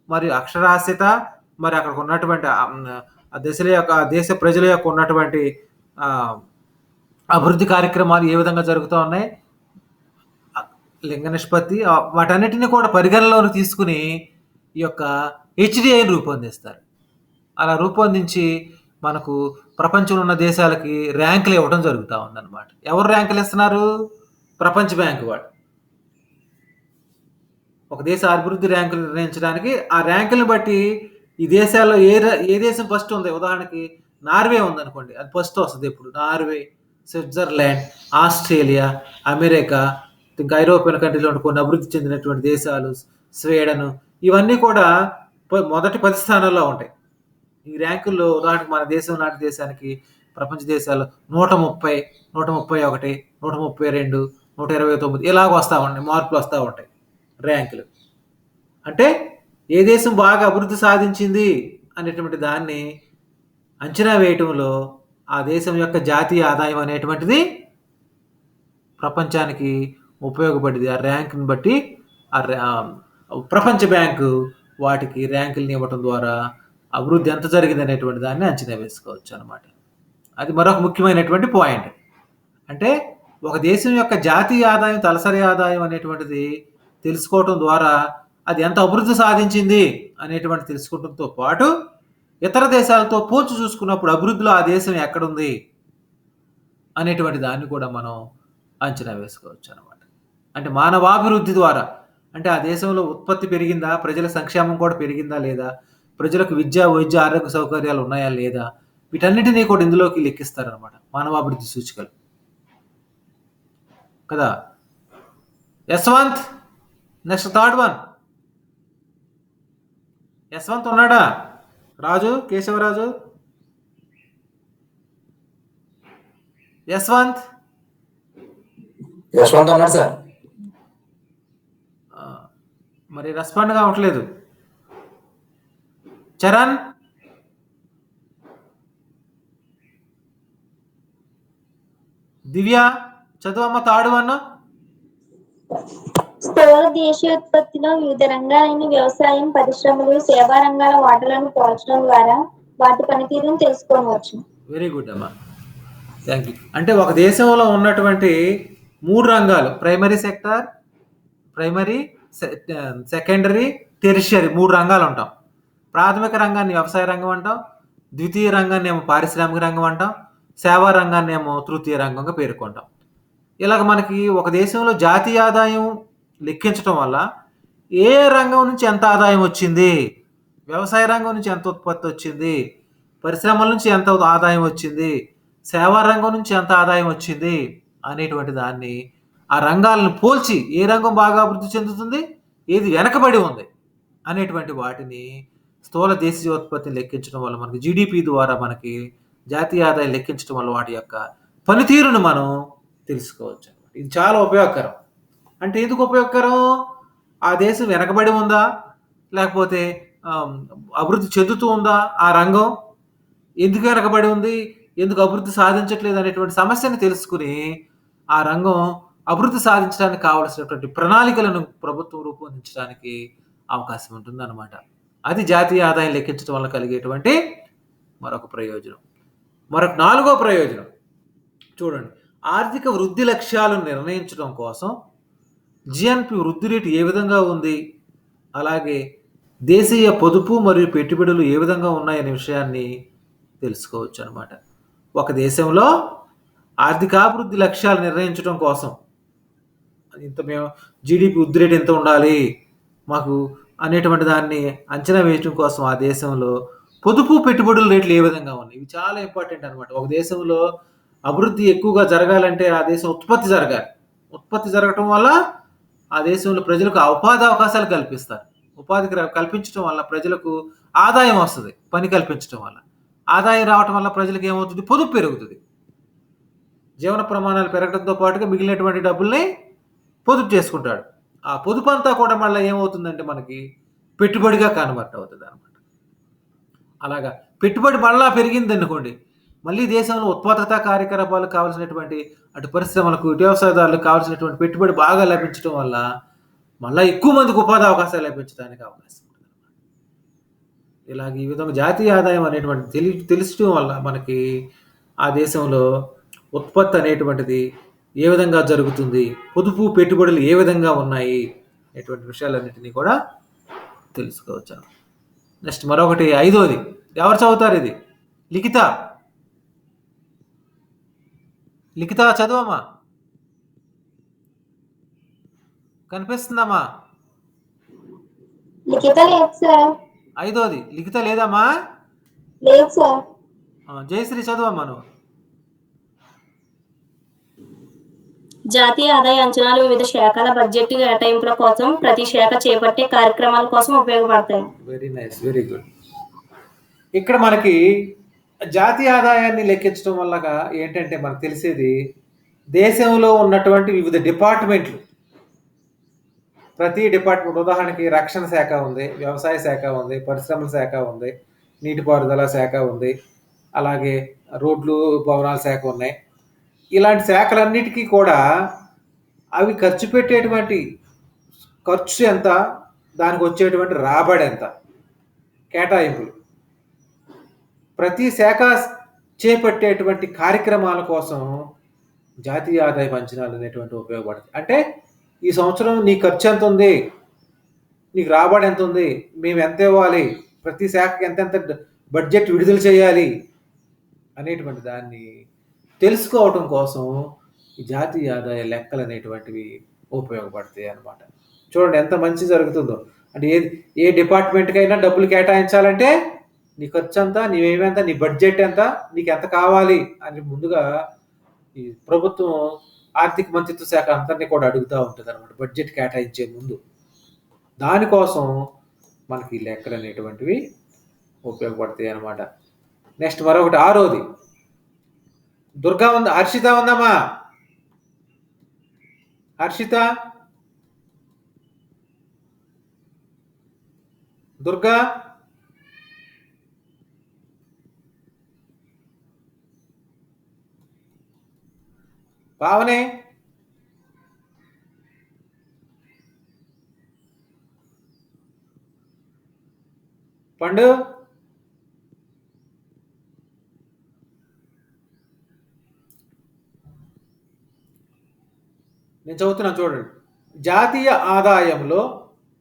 A: మరియు అక్షరాస్యత, మరి అక్కడ ఉన్నటువంటి దేశ ప్రజల యొక్క ఉన్నటువంటి అభివృద్ధి కార్యక్రమాలు ఏ విధంగా జరుగుతూ ఉన్నాయి, లింగ నిష్పత్తి, వాటన్నిటిని కూడా పరిగణలోకి తీసుకుని ఈ యొక్క హెచ్డిఐని రూపొందిస్తారు. అలా రూపొందించి మనకు ప్రపంచంలో ఉన్న దేశాలకి ర్యాంకులు ఇవ్వడం జరుగుతూ ఉందన్నమాట. ఎవరు ర్యాంకులు ఇస్తున్నారు? ప్రపంచ బ్యాంకు వాడు. ఒక దేశ అభివృద్ధి ర్యాంకులు నిర్ణయించడానికి ఆ ర్యాంకులను బట్టి ఈ దేశాల్లో ఏ దేశం ఫస్ట్ ఉంది. ఉదాహరణకి నార్వే ఉందనుకోండి, అది ఫస్ట్ వస్తుంది. ఇప్పుడు నార్వే, స్విట్జర్లాండ్, ఆస్ట్రేలియా, అమెరికా, ఇంకా ఐరోపియన్ కంట్రీలో కొన్ని అభివృద్ధి చెందినటువంటి దేశాలు, స్వీడన్, ఇవన్నీ కూడా మొదటి 10 స్థానాల్లో ఉంటాయి ఈ ర్యాంకుల్లో. ఉదాహరణకి మన దేశం నాటి దేశానికి ప్రపంచ దేశాలు 130, 131, 132, 129 ఇలాగ వస్తూ ఉంటాయి, మార్పులు వస్తూ ఉంటాయి ర్యాంకులు. అంటే ఏ దేశం బాగా అభివృద్ధి సాధించింది అనేటువంటి దాన్ని అంచనా వేయటంలో ఆ దేశం యొక్క జాతీయ ఆదాయం అనేటువంటిది ప్రపంచానికి ఉపయోగపడింది. ఆ ర్యాంకుని బట్టి ప్రపంచ బ్యాంకు వాటికి ర్యాంకులను ఇవ్వటం ద్వారా అభివృద్ధి ఎంత జరిగింది అనేటువంటి దాన్ని అంచనా వేసుకోవచ్చు అనమాట. అది మరొక ముఖ్యమైనటువంటి పాయింట్. అంటే ఒక దేశం యొక్క జాతీయ ఆదాయం, తలసరి ఆదాయం అనేటువంటిది తెలుసుకోవటం ద్వారా అది ఎంత అభివృద్ధి సాధించింది అనేటువంటి తెలుసుకోవడంతో పాటు ఇతర దేశాలతో పోల్చి చూసుకున్నప్పుడు అభివృద్ధిలో ఆ దేశం ఎక్కడుంది అనేటువంటి దాన్ని కూడా మనం అంచనా వేసుకోవచ్చు అనమాట. అంటే మానవాభివృద్ధి ద్వారా, అంటే ఆ దేశంలో ఉత్పత్తి పెరిగిందా, ప్రజల సంక్షేమం కూడా పెరిగిందా లేదా, ప్రజలకు విద్య, వైద్య, ఆరోగ్య సౌకర్యాలు ఉన్నాయా లేదా, వీటన్నిటినీ కూడా ఇందులోకి లెక్కిస్తారనమాట మానవాభివృద్ధి సూచికలు కదా. Yashwant, next third one. Yashwant ఉన్నాడా? రాజు, కేశవరాజు, యశ్వంత్.
D: యశ్వంత్ ఉన్నాడు సార్.
A: ఆ, మరి రెస్పాండ్ కావట్లేదు. చరణ్, దివ్య, చదువమ్మ తాడు అన్న.
E: స్థూల దేశీయోత్పత్తిలో వివిధ రంగాలైన వ్యవసాయం, పరిశ్రమలు, సేవా రంగాల వాటాలను పోల్చడం ద్వారా వాటి పనితీరును తెలుసుకోవచ్చు.
A: వెరీ గుడ్ అమ్మా, థ్యాంక్ యూ. అంటే ఒక దేశంలో ఉన్నటువంటి 3 రంగాలు, primary sector, primary, secondary, tertiary, 3 రంగాలు ఉంటాం. ప్రాథమిక రంగాన్ని వ్యవసాయ రంగం అంటాం, ద్వితీయ రంగాన్ని ఏమో పారిశ్రామిక రంగం అంటాం, సేవా రంగాన్ని ఏమో తృతీయ రంగంగా పేర్కొంటాం. ఇలాగ మనకి ఒక దేశంలో జాతీయ ఆదాయం లెక్కించడం వల్ల ఏ రంగం నుంచి ఎంత ఆదాయం వచ్చింది, వ్యవసాయ రంగం నుంచి ఎంత ఉత్పత్తి వచ్చింది, పరిశ్రమల నుంచి ఎంత ఆదాయం వచ్చింది, సేవా రంగం నుంచి ఎంత ఆదాయం వచ్చింది అనేటువంటి దాన్ని, ఆ రంగాలను పోల్చి ఏ రంగం బాగా అభివృద్ధి చెందుతుంది, ఏది వెనకబడి ఉంది అనేటువంటి వాటిని స్థూల దేశీయోత్పత్తిని లెక్కించడం వల్ల మనకి జీడిపి ద్వారా మనకి జాతీయ ఆదాయం లెక్కించడం వల్ల వాటి యొక్క పనితీరును మనం తెలుసుకోవచ్చు. ఇది చాలా ఉపయోగకరం. అంటే ఎందుకు ఉపయోగకరం? ఆ దేశం వెనకబడి ఉందా, లేకపోతే అభివృద్ధి చెందుతూ ఉందా, ఆ రంగం ఎందుకు వెనకబడి ఉంది, ఎందుకు అభివృద్ధి సాధించట్లేదు అనేటువంటి సమస్యను తెలుసుకుని ఆ రంగం అభివృద్ధి సాధించడానికి కావలసినటువంటి ప్రణాళికలను ప్రభుత్వం రూపొందించడానికి అవకాశం ఉంటుంది అన్నమాట. అది జాతీయ ఆదాయం లెక్కించడం వల్ల కలిగేటువంటి మరొక ప్రయోజనం. మరొక 4వ ప్రయోజనం చూడండి. ఆర్థిక వృద్ధి లక్ష్యాలను నిర్ణయించడం కోసం జిఎన్పి వృద్ధి రేటు ఏ విధంగా ఉంది, అలాగే దేశీయ పొదుపు మరియు పెట్టుబడులు ఏ విధంగా ఉన్నాయనే విషయాన్ని తెలుసుకోవచ్చు అన్నమాట. ఒక దేశంలో ఆర్థికాభివృద్ధి లక్ష్యాలు నిర్ణయించడం కోసం ఇంత మేము జీడిపి వృద్ధి రేటు ఎంత ఉండాలి మాకు అనేటువంటి దాన్ని అంచనా వేయడం కోసం ఆ దేశంలో పొదుపు పెట్టుబడుల రేట్లు ఏ విధంగా ఉన్నాయి, ఇవి చాలా ఇంపార్టెంట్ అనమాట. ఒక దేశంలో అభివృద్ధి ఎక్కువగా జరగాలంటే ఆ దేశం ఉత్పత్తి జరగాలి. ఉత్పత్తి జరగటం వల్ల ఆ దేశంలో ప్రజలకు ఉపాధి అవకాశాలు కల్పిస్తారు. ఉపాధి కల్పించడం వల్ల ప్రజలకు ఆదాయం వస్తుంది. పని కల్పించడం వల్ల ఆదాయం రావటం వల్ల ప్రజలకు ఏమవుతుంది, పొదుపు పెరుగుతుంది. జీవన ప్రమాణాలు పెరగడంతో పాటుగా మిగిలినటువంటి డబ్బుల్ని పొదుపు చేసుకుంటాడు. ఆ పొదుపు అంతా కూడా మళ్ళీ ఏమవుతుందంటే మనకి పెట్టుబడిగా కన్వర్ట్ అవుతుంది అనమాట. అలాగా పెట్టుబడి మళ్ళా పెరిగింది అనుకోండి, మళ్ళీ దేశంలో ఉత్పాదకత కార్యకలాపాలకు కావాల్సినటువంటి అటు పరిశ్రమలకు ఇటు వ్యవసాయదారులకు కావాల్సినటువంటి పెట్టుబడి బాగా లభించడం వల్ల మళ్ళీ ఎక్కువ మందికి ఉపాధి అవకాశాలు లభించడానికి అవకాశం ఉంటుంది. ఇలాగ ఈ విధంగా జాతీయ ఆదాయం అనేటువంటి తెలుసుకోవడం వల్ల మనకి ఆ దేశంలో ఉత్పత్తి అనేటువంటిది ఏ విధంగా జరుగుతుంది, పొదుపు పెట్టుబడులు ఏ విధంగా ఉన్నాయి అనేటువంటి విషయాలన్నింటినీ కూడా తెలుసుకోవచ్చు. నెక్స్ట్ మరొకటి 5వది, ఎవరు చదువుతారు ఇది? లిఖిత, లిఖిత చదువమ్మా, కనిపిస్తుందమ్మా?
E: లిఖిత లేదు సార్.
A: 5వది లిఖిత లేదమ్మా?
E: లేదు సార్.
A: జయశ్రీ చదువమ్మా నువ్వు.
F: జాతీయ ఆదాయ అంచనాలు వివిధ శాఖల బడ్జెట్ కేటాయింపుల కోసం ప్రతి శాఖ చేపట్టే కార్యక్రమాల కోసం ఉపయోగపడతాయి.
A: Very nice, very good. ఇక్కడ మనకి జాతీయ ఆదాయాన్ని లెక్కించడం వల్ల ఏంటంటే మనకు తెలిసేది దేశంలో ఉన్నటువంటి వివిధ డిపార్ట్మెంట్లు, ప్రతి డిపార్ట్మెంట్, ఉదాహరణకి రక్షణ శాఖ ఉంది, వ్యవసాయ శాఖ ఉంది, పరిశ్రమల శాఖ ఉంది, నీటిపారుదల శాఖ ఉంది, అలాగే రోడ్లు భవనాల శాఖ ఉన్నాయి. ఇలాంటి శాఖలన్నిటికీ కూడా అవి ఖర్చు పెట్టేటువంటి ఖర్చు ఎంత, దానికి వచ్చేటువంటి రాబడి ఎంత, కేటాయింపులు, ప్రతి శాఖ చేపట్టేటువంటి కార్యక్రమాల కోసం జాతీయ ఆదాయ అంచనాలు అనేటువంటి ఉపయోగపడుతుంది. అంటే ఈ సంవత్సరం నీ ఖర్చు ఎంత ఉంది, నీకు రాబడి ఎంత ఉంది, మేము ఎంత ఇవ్వాలి, ప్రతి శాఖకి ఎంతెంత బడ్జెట్ విడుదల చేయాలి అనేటువంటి దాన్ని తెలుసుకోవటం కోసం ఈ జాతీయ ఆదాయ లెక్కలు అనేటువంటివి ఉపయోగపడతాయి అన్నమాట. చూడండి ఎంత మంచి జరుగుతుందో. అంటే ఏ డిపార్ట్మెంట్కైనా డబ్బులు కేటాయించాలంటే నీ ఖర్చు ఎంత, నీవేమెంత, నీ బడ్జెట్ ఎంత, నీకు ఎంత కావాలి అని ముందుగా ఈ ప్రభుత్వం ఆర్థిక మంత్రిత్వ శాఖ అందరినీ కూడా అడుగుతూ ఉంటుంది అనమాట బడ్జెట్ కేటాయించే ముందు. దానికోసం మనకి ఈ లెక్కలు అనేటువంటివి ఉపయోగపడతాయి అన్నమాట. నెక్స్ట్ మరొకటి 6వది. దుర్గా ఉంది, హర్షిత ఉందమ్మా? హర్షిత, దుర్గా, పావనే, పండు, నేను చదువుతున్నాను చూడండి. జాతీయ ఆదాయంలో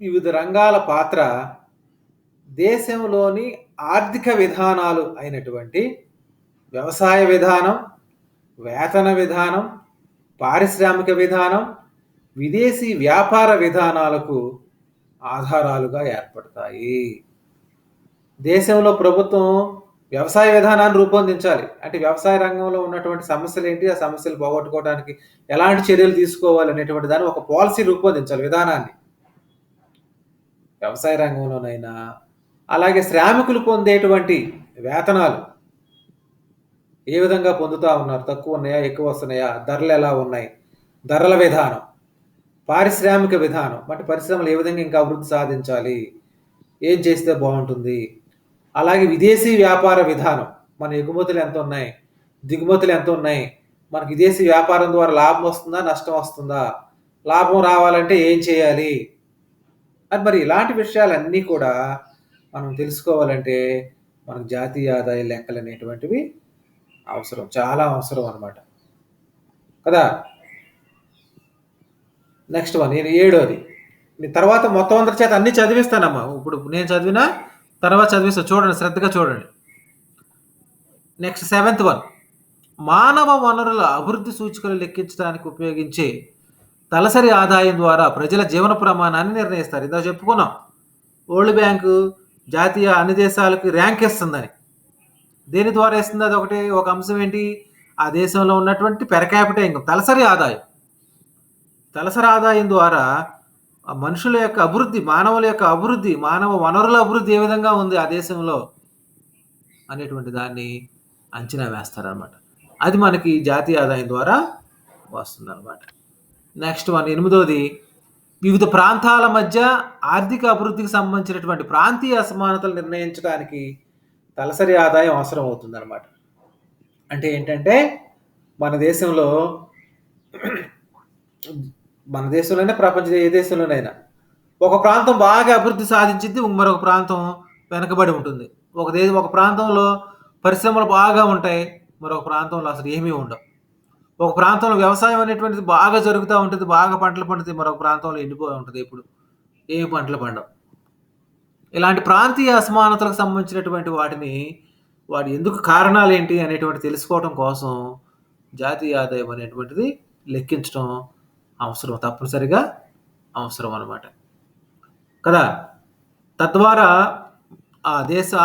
A: వివిధ రంగాల పాత్ర దేశంలోని ఆర్థిక విధానాలు అయినటువంటి వ్యవసాయ విధానం, వేతన విధానం, పారిశ్రామిక విధానం, విదేశీ వ్యాపార విధానాలకు ఆధారాలుగా ఏర్పడతాయి. దేశంలో ప్రభుత్వం వ్యవసాయ విధానాన్ని రూపొందించాలి. అంటే వ్యవసాయ రంగంలో ఉన్నటువంటి సమస్యలు ఏంటి, ఆ సమస్యలు పోగొట్టుకోవడానికి ఎలాంటి చర్యలు తీసుకోవాలి అనేటువంటి దాన్ని ఒక పాలసీ రూపొందించాలి, విధానాన్ని. వ్యవసాయ రంగంలోనైనా అలాగే శ్రామికులు పొందేటువంటి వేతనాలు ఏ విధంగా పొందుతూ ఉన్నారు, తక్కువ ఉన్నాయా, ఎక్కువ వస్తున్నాయా, ధరలు ఎలా ఉన్నాయి, ధరల విధానం, పారిశ్రామిక విధానం, అంటే పరిశ్రమలు ఏ విధంగా ఇంకా అభివృద్ధి సాధించాలి, ఏం చేస్తే బాగుంటుంది. అలాగే విదేశీ వ్యాపార విధానం, మన ఎగుమతులు ఎంత ఉన్నాయి, దిగుమతులు ఎంత ఉన్నాయి, మనకి విదేశీ వ్యాపారం ద్వారా లాభం వస్తుందా, నష్టం వస్తుందా, లాభం రావాలంటే ఏం చేయాలి అని. మరి ఇలాంటి విషయాలన్నీ కూడా మనం తెలుసుకోవాలంటే మనకు జాతీయ ఆదాయ లెక్కలు అనేటువంటివి అవసరం, చాలా అవసరం అన్నమాట కదా. నెక్స్ట్ వన్, 7వది. తర్వాత మొత్తం అందరి చేత అన్ని చదివిస్తానమ్మా. ఇప్పుడు నేను చదివినా తర్వాత చదివిస్తా, చూడండి, శ్రద్ధగా చూడండి. నెక్స్ట్ 7th వన్, మానవ వనరుల అభివృద్ధి సూచికలు లెక్కించడానికి ఉపయోగించే తలసరి ఆదాయం ద్వారా ప్రజల జీవన ప్రమాణాన్ని నిర్ణయిస్తారు. ఇందా చెప్పుకున్నాం, వరల్డ్ బ్యాంకు జాతీయ అన్ని దేశాలకు ర్యాంక్ ఇస్తుందని. దేని ద్వారా ఇస్తుంది? అది ఒకటి, ఒక అంశం ఏంటి, ఆ దేశంలో ఉన్నటువంటి పెర్ క్యాపిటల్ ఇన్కమ్, తలసరి ఆదాయం. తలసరి ఆదాయం ద్వారా మనుషుల యొక్క అభివృద్ధి, మానవుల యొక్క అభివృద్ధి, మానవ వనరుల అభివృద్ధి ఏ విధంగా ఉంది ఆ దేశంలో అనేటువంటి దాన్ని అంచనా వేస్తారనమాట. అది మనకి జాతీయ ఆదాయం ద్వారా వస్తుంది అనమాట. నెక్స్ట్ వన్, 8వది, వివిధ ప్రాంతాల మధ్య ఆర్థిక అభివృద్ధికి సంబంధించినటువంటి ప్రాంతీయ అసమానతలు నిర్ణయించడానికి తలసరి ఆదాయం అవసరం అవుతుంది అనమాట. అంటే ఏంటంటే మన దేశంలోనే ప్రపంచ ఏ దేశంలోనైనా ఒక ప్రాంతం బాగా అభివృద్ధి సాధించింది, మరొక ప్రాంతం వెనకబడి ఉంటుంది. ఒక ప్రాంతంలో పరిశ్రమలు బాగా ఉంటాయి, మరొక ప్రాంతంలో అసలు ఏమీ ఉండవు. ఒక ప్రాంతంలో వ్యవసాయం అనేటువంటిది బాగా జరుగుతూ ఉంటుంది, బాగా పంటలు పండుతాయి, మరొక ప్రాంతంలో ఎండిపోయి ఉంటుంది, ఇప్పుడు ఏమి పంటలు పండవు. ఇలాంటి ప్రాంతీయ అసమానతలకు సంబంధించినటువంటి వాటి ఎందుకు కారణాలు ఏంటి అనేటువంటి తెలుసుకోవడం కోసం జాతీయ ఆదాయం అనేటువంటిది లెక్కించడం అవసరం, తప్పనిసరిగా అవసరం అన్నమాట కదా. తద్వారా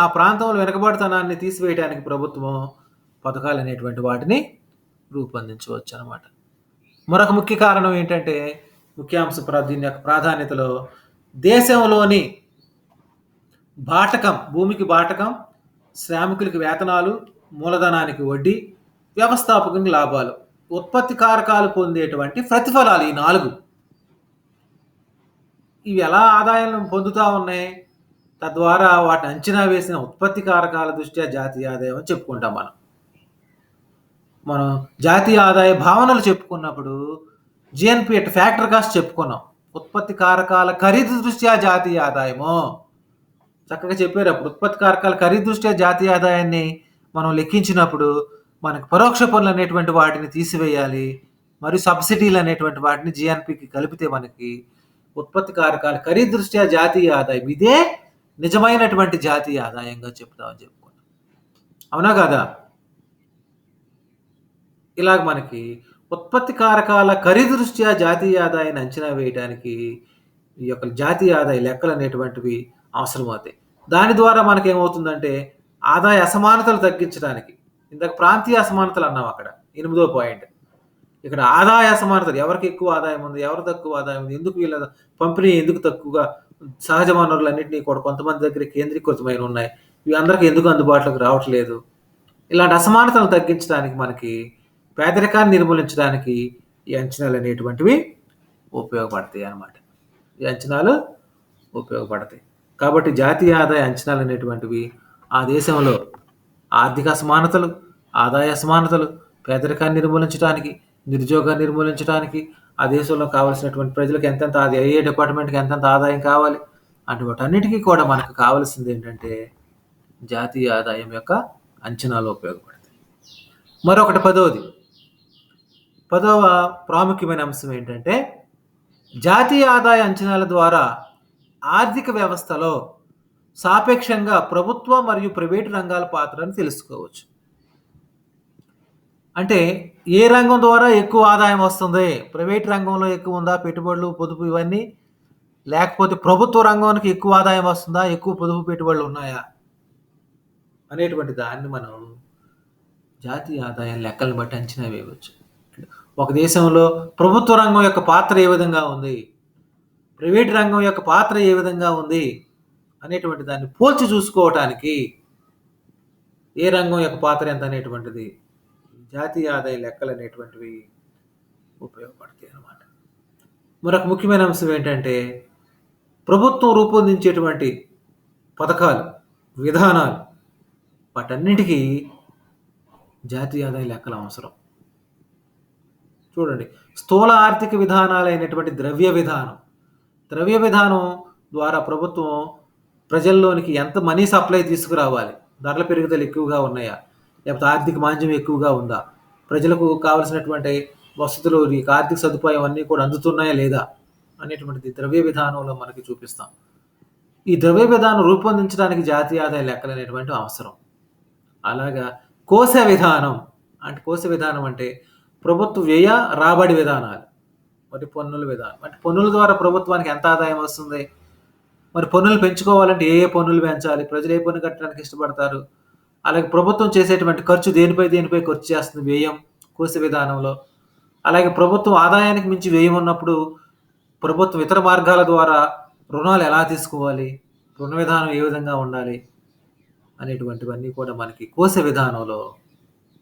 A: ఆ ప్రాంతంలో వెనుకబడితనాన్ని తీసివేయడానికి ప్రభుత్వం పథకాలు అనేటువంటి వాటిని రూపొందించవచ్చు అన్నమాట. మరొక ముఖ్య కారణం ఏంటంటే, ముఖ్యాంశం దీని యొక్క ప్రాధాన్యతలో దేశంలోని బాటకం, భూమికి బాటకం, శ్రామికులకి వేతనాలు, మూలధనానికి వడ్డీ, వ్యవస్థాపకునికి లాభాలు, ఉత్పత్తి కారకాలు పొందేటువంటి ప్రతిఫలాలు, ఈ 4 ఇవి ఎలా ఆదాయాలను పొందుతూ ఉన్నాయి, తద్వారా వాటిని అంచనా వేసిన ఉత్పత్తి కారకాల దృష్ట్యా జాతీయ ఆదాయం అని చెప్పుకుంటాం. మనం జాతీయ ఆదాయ భావనలు చెప్పుకున్నప్పుడు జిఎన్పి అంటే ఫ్యాక్టర్ కాస్ట్ చెప్పుకున్నాం. ఉత్పత్తి కారకాల ఖరీదు దృష్ట్యా జాతీయ ఆదాయము చక్కగా చెప్పారు. అప్పుడు ఉత్పత్తి కారకాల ఖరీదు దృష్ట్యా జాతీయ ఆదాయాన్ని మనం లెక్కించినప్పుడు మనకు పరోక్ష పనులు అనేటువంటి వాటిని తీసివేయాలి, మరియు సబ్సిడీలు అనేటువంటి వాటిని జిఎన్పికి కలిపితే మనకి ఉత్పత్తి కారకాల ఖరీదు దృష్ట్యా జాతీయ ఆదాయం, ఇదే నిజమైనటువంటి జాతీయ ఆదాయంగా చెప్తామని చెప్పుకున్నాం. అవునా కదా? ఇలాగ మనకి ఉత్పత్తి కారకాల ఖరీదు దృష్ట్యా జాతీయ ఆదాయాన్ని అంచనా వేయడానికి ఈ యొక్క జాతీయ ఆదాయ లెక్కలు అనేటువంటివి అవసరమవుతాయి. దాని ద్వారా మనకేమవుతుందంటే ఆదాయ అసమానతలు తగ్గించడానికి, ఇందాక ప్రాంతీయ అసమానతలు అన్నాం అక్కడ 8వ పాయింట్, ఇక్కడ ఆదాయ అసమానతలు, ఎవరికి ఎక్కువ ఆదాయం ఉంది, ఎవరు తక్కువ ఆదాయం ఉంది, ఎందుకు వీళ్ళ పంపిణీ ఎందుకు తక్కువగా సహజ వనరులన్నింటినీ కూడా కొంతమంది దగ్గర కేంద్రీకృతమైన ఉన్నాయి. ఇవి అందరికీ ఎందుకు అందుబాటులోకి రావట్లేదు? ఇలాంటి అసమానతలను తగ్గించడానికి, మనకి పేదరికాన్ని నిర్మూలించడానికి ఈ అంచనాలు అనేటువంటివి ఉపయోగపడతాయి అన్నమాట. ఈ అంచనాలు ఉపయోగపడతాయి. కాబట్టి జాతీయ ఆదాయ అంచనాలు అనేటువంటివి ఆ దేశంలో ఆర్థిక అసమానతలు, ఆదాయ అసమానతలు, పేదరికాన్ని నిర్మూలించడానికి, నిరుద్యోగాన్ని నిర్మూలించడానికి, ఆ దేశంలో కావాల్సినటువంటి ప్రజలకు ఎంతెంత ఏ డిపార్ట్మెంట్కి ఎంతెంత ఆదాయం కావాలి, అటువంటి అన్నిటికీ కూడా మనకు కావాల్సింది ఏంటంటే జాతీయ ఆదాయం యొక్క అంచనాలు ఉపయోగపడతాయి. మరొకటి పదవ ప్రాముఖ్యమైన అంశం ఏంటంటే జాతీయ ఆదాయ అంచనాల ద్వారా ఆర్థిక వ్యవస్థలో సాపేక్షంగా ప్రభుత్వ మరియు ప్రైవేటు రంగాల పాత్రను తెలుసుకోవచ్చు. అంటే ఏ రంగం ద్వారా ఎక్కువ ఆదాయం వస్తుంది, ప్రైవేట్ రంగంలో ఎక్కువ ఉందా పెట్టుబడులు, పొదుపు ఇవన్నీ, లేకపోతే ప్రభుత్వ రంగానికి ఎక్కువ ఆదాయం వస్తుందా, ఎక్కువ పొదుపు పెట్టుబడులు ఉన్నాయా అనేటువంటి దాన్ని మనం జాతీయ ఆదాయం లెక్కలను బట్టి అంచనా వేయవచ్చు. ఒక దేశంలో ప్రభుత్వ రంగం యొక్క పాత్ర ఏ విధంగా ఉంది, ప్రైవేట్ రంగం యొక్క పాత్ర ఏ విధంగా ఉంది అనేటువంటి దాన్ని పోల్చి చూసుకోవటానికి ఏ రంగం యొక్క పాత్ర ఎంత అనేటువంటిది జాతీయ ఆదాయ లెక్కలు అనేటువంటివి ఉపయోగపడతాయి అన్నమాట. మరొక ముఖ్యమైన అంశం ఏంటంటే ప్రభుత్వం రూపొందించేటువంటి పథకాలు, విధానాలు, వాటన్నిటికీ జాతీయ ఆదాయ లెక్కలు అవసరం. చూడండి, స్థూల ఆర్థిక విధానాలైనటువంటి ద్రవ్య విధానం ద్వారా ప్రభుత్వం ప్రజల్లోనికి ఎంత మనీ సప్లై తీసుకురావాలి, ధరల పెరుగుదల ఎక్కువగా ఉన్నాయా, లేకపోతే ఆర్థిక మాంద్యం ఎక్కువగా ఉందా, ప్రజలకు కావలసినటువంటి వసతులు, ఆర్థిక సదుపాయం అన్నీ కూడా అందుతున్నాయా లేదా అనేటువంటిది ద్రవ్య విధానంలో మనకి చూపిస్తాం. ఈ ద్రవ్య విధానం రూపొందించడానికి జాతీయ ఆదాయ లెక్కలు అనేటువంటి అవసరం. అలాగా కోశ విధానం అంటే ప్రభుత్వ వ్యయ రాబడి విధానాలు, మరి పన్నుల విధానం అంటే పన్నుల ద్వారా ప్రభుత్వానికి ఎంత ఆదాయం వస్తుంది, మరి పన్నులు పెంచుకోవాలంటే ఏ పన్నులు పెంచాలి, ప్రజలు ఏ పన్ను కట్టడానికి ఇష్టపడతారు, అలాగే ప్రభుత్వం చేసేటువంటి ఖర్చు దేనిపై ఖర్చు చేస్తుంది, వ్యయం కోశ విధానంలో. అలాగే ప్రభుత్వం ఆదాయానికి మించి వ్యయం ఉన్నప్పుడు ప్రభుత్వం ఇతర మార్గాల ద్వారా రుణాలు ఎలా తీసుకోవాలి, రుణ విధానం ఏ విధంగా ఉండాలి అనేటువంటివన్నీ కూడా మనకి కోశ విధానంలో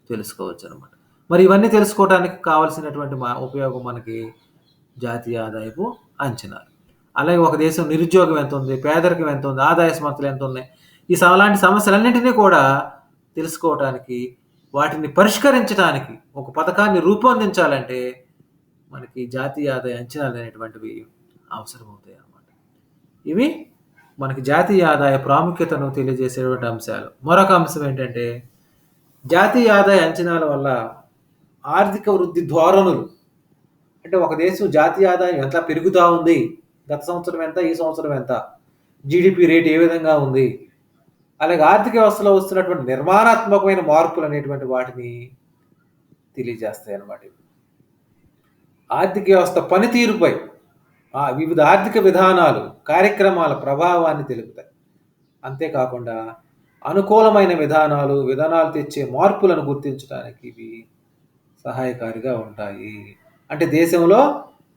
A: తెలుసుకోవచ్చు అనమాట. మరి ఇవన్నీ తెలుసుకోవడానికి కావాల్సినటువంటి ఉపయోగం మనకి జాతీయ ఆదాయపు అంచనాలు. అలాగే ఒక దేశం నిరుద్యోగం ఎంత ఉంది, పేదరికం ఎంత ఉంది, ఆదాయ సమస్యలు ఎంత ఉన్నాయి, అలాంటి సమస్యలన్నింటినీ కూడా తెలుసుకోవటానికి, వాటిని పరిష్కరించడానికి, ఒక పథకాన్ని రూపొందించాలంటే మనకి జాతీయ ఆదాయ అంచనాలు అనేటువంటివి అవసరమవుతాయి అన్నమాట. ఇవి మనకి జాతీయ ఆదాయ ప్రాముఖ్యతను తెలియజేసేటువంటి అంశాలు. మరొక అంశం ఏంటంటే జాతీయ ఆదాయ అంచనాల వల్ల ఆర్థిక వృద్ధి ధోరణులు, అంటే ఒక దేశం జాతీయ ఆదాయం ఎంత పెరుగుతూ ఉంది, గత సంవత్సరం ఎంత, ఈ సంవత్సరం ఎంత, జీడిపి రేట్ ఏ విధంగా ఉంది, అలాగే ఆర్థిక వ్యవస్థలో వస్తున్నటువంటి నిర్మాణాత్మకమైన మార్పులు అనేటువంటి వాటిని తెలియజేస్తాయి అన్నమాట. ఆర్థిక వ్యవస్థ పనితీరుపై వివిధ ఆర్థిక విధానాలు, కార్యక్రమాల ప్రభావాన్ని తెలుపుతాయి. అంతేకాకుండా అనుకూలమైన విధానాలు తెచ్చే మార్పులను గుర్తించడానికి ఇవి సహాయకారిగా ఉంటాయి. అంటే దేశంలో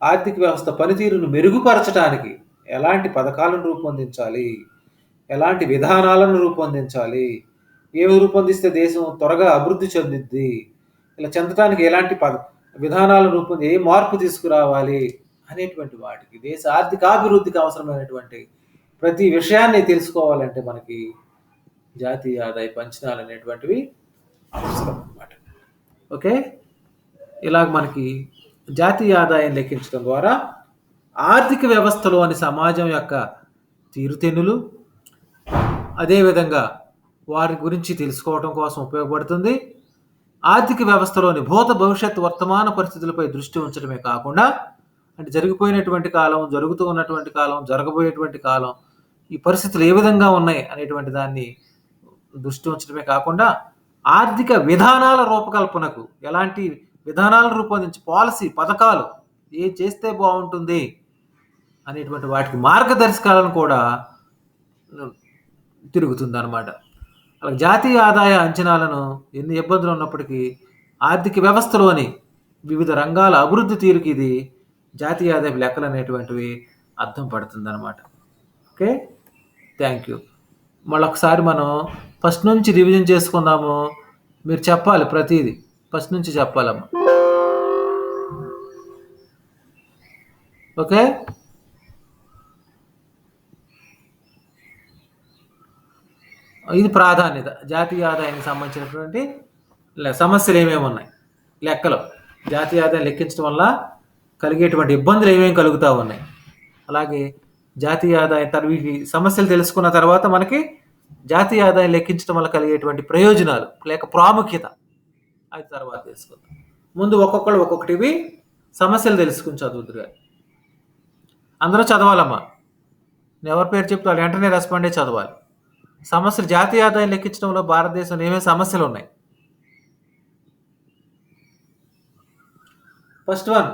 A: ఆర్థిక వ్యవస్థ పనితీరును మెరుగుపరచడానికి ఎలాంటి పథకాలను రూపొందించాలి, ఎలాంటి విధానాలను రూపొందించాలి, ఏమి రూపొందిస్తే దేశం త్వరగా అభివృద్ధి చెందిద్ది, ఇలా చెందడానికి ఎలాంటి విధానాలను ఏ మార్పు తీసుకురావాలి అనేటువంటి వాటికి, దేశ ఆర్థికాభివృద్ధికి అవసరమైనటువంటి ప్రతి విషయాన్ని తెలుసుకోవాలంటే మనకి జాతీయ ఆదాయ అంచనాలు అనేటువంటివి అవసరం అన్నమాట. ఓకే, ఇలాగ మనకి జాతీయ ఆదాయం లెక్కించడం ద్వారా ఆర్థిక వ్యవస్థలోని సమాజం యొక్క తీరుతెన్నులు, అదేవిధంగా వారి గురించి తెలుసుకోవడం కోసం ఉపయోగపడుతుంది. ఆర్థిక వ్యవస్థలోని భూత భవిష్యత్ వర్తమాన పరిస్థితులపై దృష్టి ఉంచడమే కాకుండా, అంటే జరిగిపోయినటువంటి కాలం, జరుగుతూ ఉన్నటువంటి కాలం, జరగబోయేటువంటి కాలం, ఈ పరిస్థితులు ఏ విధంగా ఉన్నాయి అనేటువంటి దాన్ని దృష్టి ఉంచడమే కాకుండా ఆర్థిక విధానాల రూపకల్పనకు, ఎలాంటి విధానాలను రూపొందించి పాలసీ పథకాలు ఏ చేస్తే బాగుంటుంది అనేటువంటి వాటికి మార్గదర్శకాలను కూడా తిరుగుతుంది అన్నమాట. అలా జాతీయ ఆదాయ అంచనాలను ఎన్ని ఇబ్బందులు ఉన్నప్పటికీ ఆర్థిక వ్యవస్థలోని వివిధ రంగాల అభివృద్ధి తీరుకి ఇది జాతీయ ఆదాయ లెక్కలు అనేటువంటివి అర్థం పడుతుంది అన్నమాట. Okay, thank you. మళ్ళొకసారి మనం ఫస్ట్ నుంచి రివిజన్ చేసుకుందాము. మీరు చెప్పాలి ప్రతిదీ, ఫస్ట్ నుంచి చెప్పాలమ్మా. ఓకే, ఇది ప్రాధాన్యత. జాతీయ ఆదాయానికి సంబంధించినటువంటి సమస్యలు ఏమేమి ఉన్నాయి, లెక్కలు. జాతీయ ఆదాయం లెక్కించడం వల్ల కలిగేటువంటి ఇబ్బందులు ఏమేమి కలుగుతూ ఉన్నాయి, అలాగే జాతీయ ఆదాయం వీటి సమస్యలు తెలుసుకున్న తర్వాత మనకి జాతీయ ఆదాయం లెక్కించడం వల్ల కలిగేటువంటి ప్రయోజనాలు లేక ప్రాముఖ్యత అది తర్వాత తెలుసుకుందాం. ముందు ఒక్కొక్కళ్ళు ఒక్కొక్కటివి సమస్యలు తెలుసుకుని చదువుతుగా. అందరూ చదవాలమ్మా. నేను ఎవరి పేరు చెప్తే వాళ్ళు వెంటనే రెస్పాండే చదవాలి. సమస్యలు, జాతీయ ఆదాయం లెక్కించడంలో భారతదేశంలో ఏమేమి సమస్యలు ఉన్నాయి. First one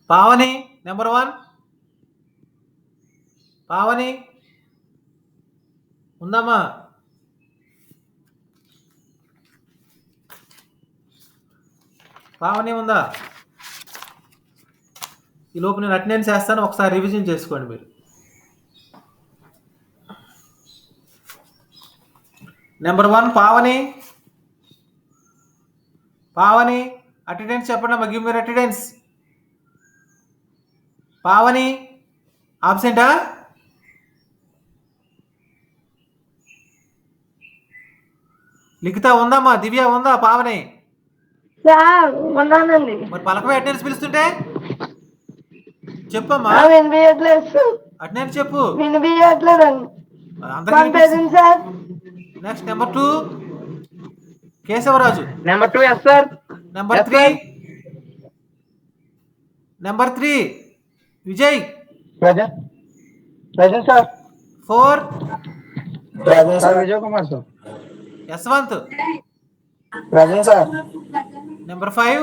A: Pavani, number 1 Pavani ఉందమ్మా? పావని ఉందా? ఈ లోపు నేను అటెండెన్స్ చేస్తాను, ఒకసారి రివిజన్ చేసుకోండి మీరు. నెంబర్ 1 పావని. పావని అటెండెన్స్ చెప్పండి అమ్మా. గివ్ మీరు అటెండెన్స్. పావని ఆబ్సెంటా? లిఖిత ఉందమ్మా? దివ్య ఉందా? పావని
G: ఉన్నానండి.
A: మరి పలకమే అటెండెన్స్ పిలుస్తుంటే చెప్పమ్మా.
G: వినిపించట్లేదు.
A: అటెండెన్స్ చెప్పు.
G: వినిపించట్లేదండి.
A: అందరికీ. Next number 2 Keshavaraju.
C: Number 2 yes sir.
A: Number 3 number 3 Vijay.
C: Present sir.
A: 4
C: present sir. Vijay Kumar sir.
A: Yashwant.
C: Present sir.
A: Number 5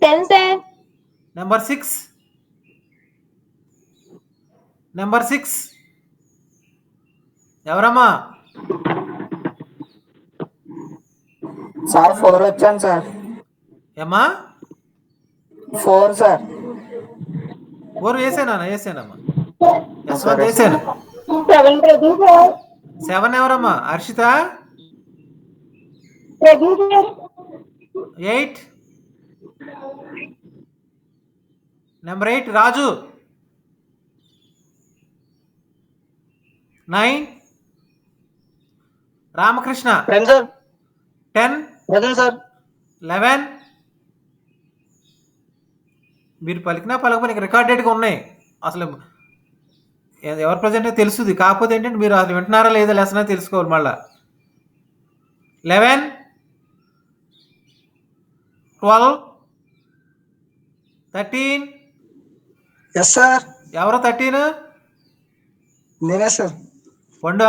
E: 10 సార్.
A: నెంబర్ 6 నెంబర్ 6 ఎవరమ్మా?
C: సార్ 4 వచ్చాను సార్.
A: ఏమ్మా?
C: 4 సార్.
A: 4 వేసానమ్మా. యశ్వంత్ వేసాను.
E: 7 ప్రజెంట్ సార్.
A: 7 ఎవరమ్మా? Harshita.
E: Present sir.
A: 8 number 8 Raju. 9 Ramakrishna.
C: Present sir.
A: 10
C: present sir.
A: 11 మీరు పలికినా పలకపోయినా రికార్డెడ్గా ఉన్నాయి. అసలు ఎవరు ప్రజెంట్ తెలుస్తుంది, కాకపోతే ఏంటంటే మీరు అసలు వింటున్నారా లేదా లెసన్ అని తెలుసుకోవాలి మళ్ళా. 11 12 13
C: ఎస్ సార్.
A: ఎవరో 13?
C: నేనే సార్.
A: పండు.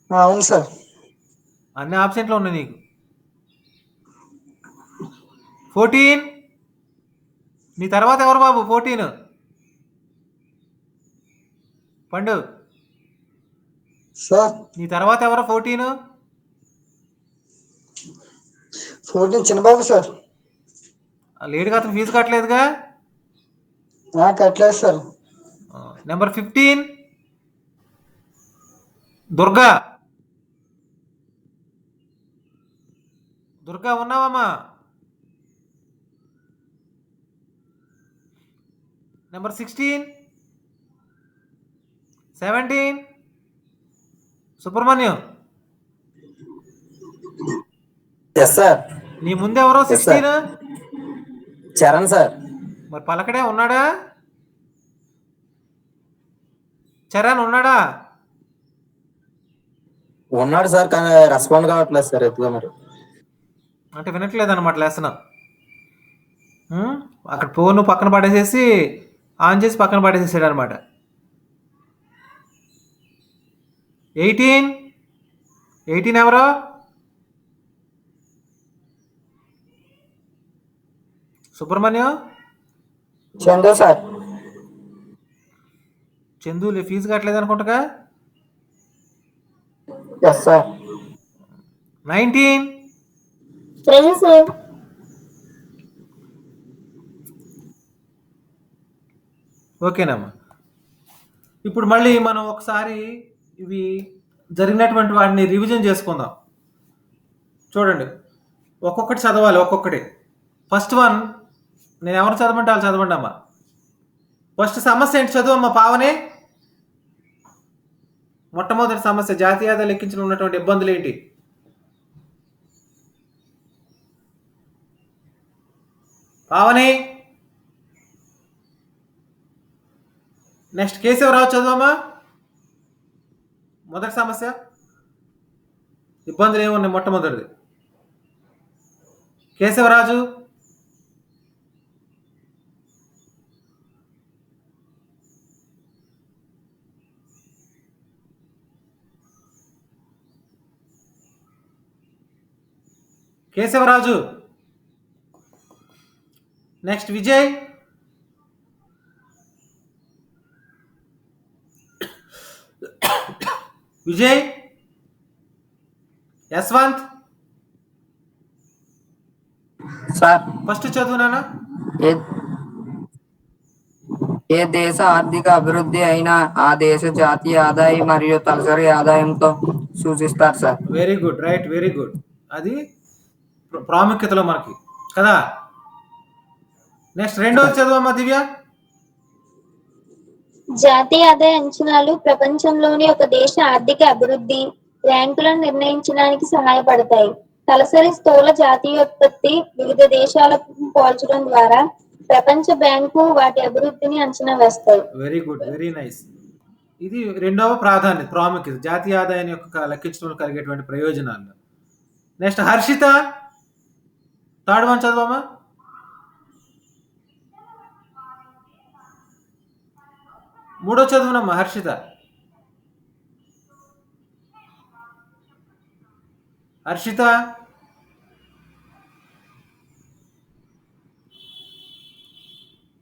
C: అవును సార్.
A: అన్ని ఆబ్సెంట్లో ఉన్నాయి నీకు. 14 నీ తర్వాత ఎవరు బాబు? 14 పండు.
C: సార్
A: నీ తర్వాత ఎవరు? 14
C: చిన్నబాబు సార్.
A: లేడుగా, అతను ఫీజు కట్టలేదుగా.
C: కట్టలేదు సార్.
A: నెంబర్ 15 దుర్గా. దుర్గా ఉన్నావమ్మా? నెంబర్ 16 17 సుబ్రహ్మణ్యం.
D: Yes sir.
A: నీ ముందెవరో 16?
D: చరణ్ సార్.
A: మరి పలకడే ఉన్నాడా? చరణ్ ఉన్నాడా?
D: ఉన్నాడు సార్, కానీ రెస్పాండ్ కావట్లేదు సార్ ఎత్తుగా. మరి
A: అంటే వినట్లేదు అనమాట లెసన్. అక్కడ ఫోన్ పక్కన పడేసేసి ఆన్ చేసి పక్కన పడేసేసాడు అనమాట. 18 ఎవరో? సుబ్రహ్మణ్యం.
C: చందు సార్.
A: చందు ఫీజు కట్టలేదు అనుకుంటా.
C: Yes sir.
A: 19
E: present sir.
A: ఓకేనమ్మా. ఇప్పుడు మళ్ళీ మనం ఒకసారి ఇవి జరిగినటువంటి వాటిని రివిజన్ చేసుకుందాం. చూడండి, ఒక్కొక్కటి చదవాలి, ఒక్కొక్కటి. ఫస్ట్ వన్ నేను ఎవరు చదవమంటే వాళ్ళు చదవండి అమ్మా. ఫస్ట్ సమస్య ఏంటి చదువు అమ్మా పావని. మొట్టమొదటి సమస్య, జాతీయ ఆదాయం లెక్కించడం ఉన్నటువంటి ఇబ్బందులు ఏంటి? పావని. నెక్స్ట్ కేశవరావు చదువమ్మా. మొదటి సమస్య, ఇబ్బందులు ఏమున్నాయి మొట్టమొదటిది. Keshavaraju. Keshavaraju. Next Vijay. Vijay. Yashwant.
B: Sir
A: first చదువు నాన్న.
H: ఏ దేశ ఆర్థిక అభివృద్ధి అయినా ఆ దేశ జాతీయ ఆదాయం మరియు తలసరి ఆదాయంతో సూచిస్తారు sir.
A: Very good, right, very good. అది ప్రాముఖ్యతలో మనకి కదా. నెక్స్ట్ రెండోది చదువమ్మా దివ్య.
E: జాతీయ ఆదాయ అంచనాలు ప్రపంచంలోని ఒక దేశ ఆర్థిక అభివృద్ధి ర్యాంకులను నిర్ణయించడానికి సహాయపడతాయి. తలసరి స్థూల జాతీయోత్పత్తి వివిధ దేశాలకు పోల్చడం ద్వారా ప్రపంచ బ్యాంకు వాటి అభివృద్ధిని అంచనా వేస్తాయి.
A: Very good, very nice. ఇది రెండవ ప్రాముఖ్యత, జాతీయ ఆదాయాన్ని యొక్క లెక్కించడంలో కలిగేటువంటి ప్రయోజనాలు. నెక్స్ట్ హర్షిత, థర్డ్ వన్ చదవమ్మా. మూడో చదువునమ్మా హర్షిత. హర్షిత.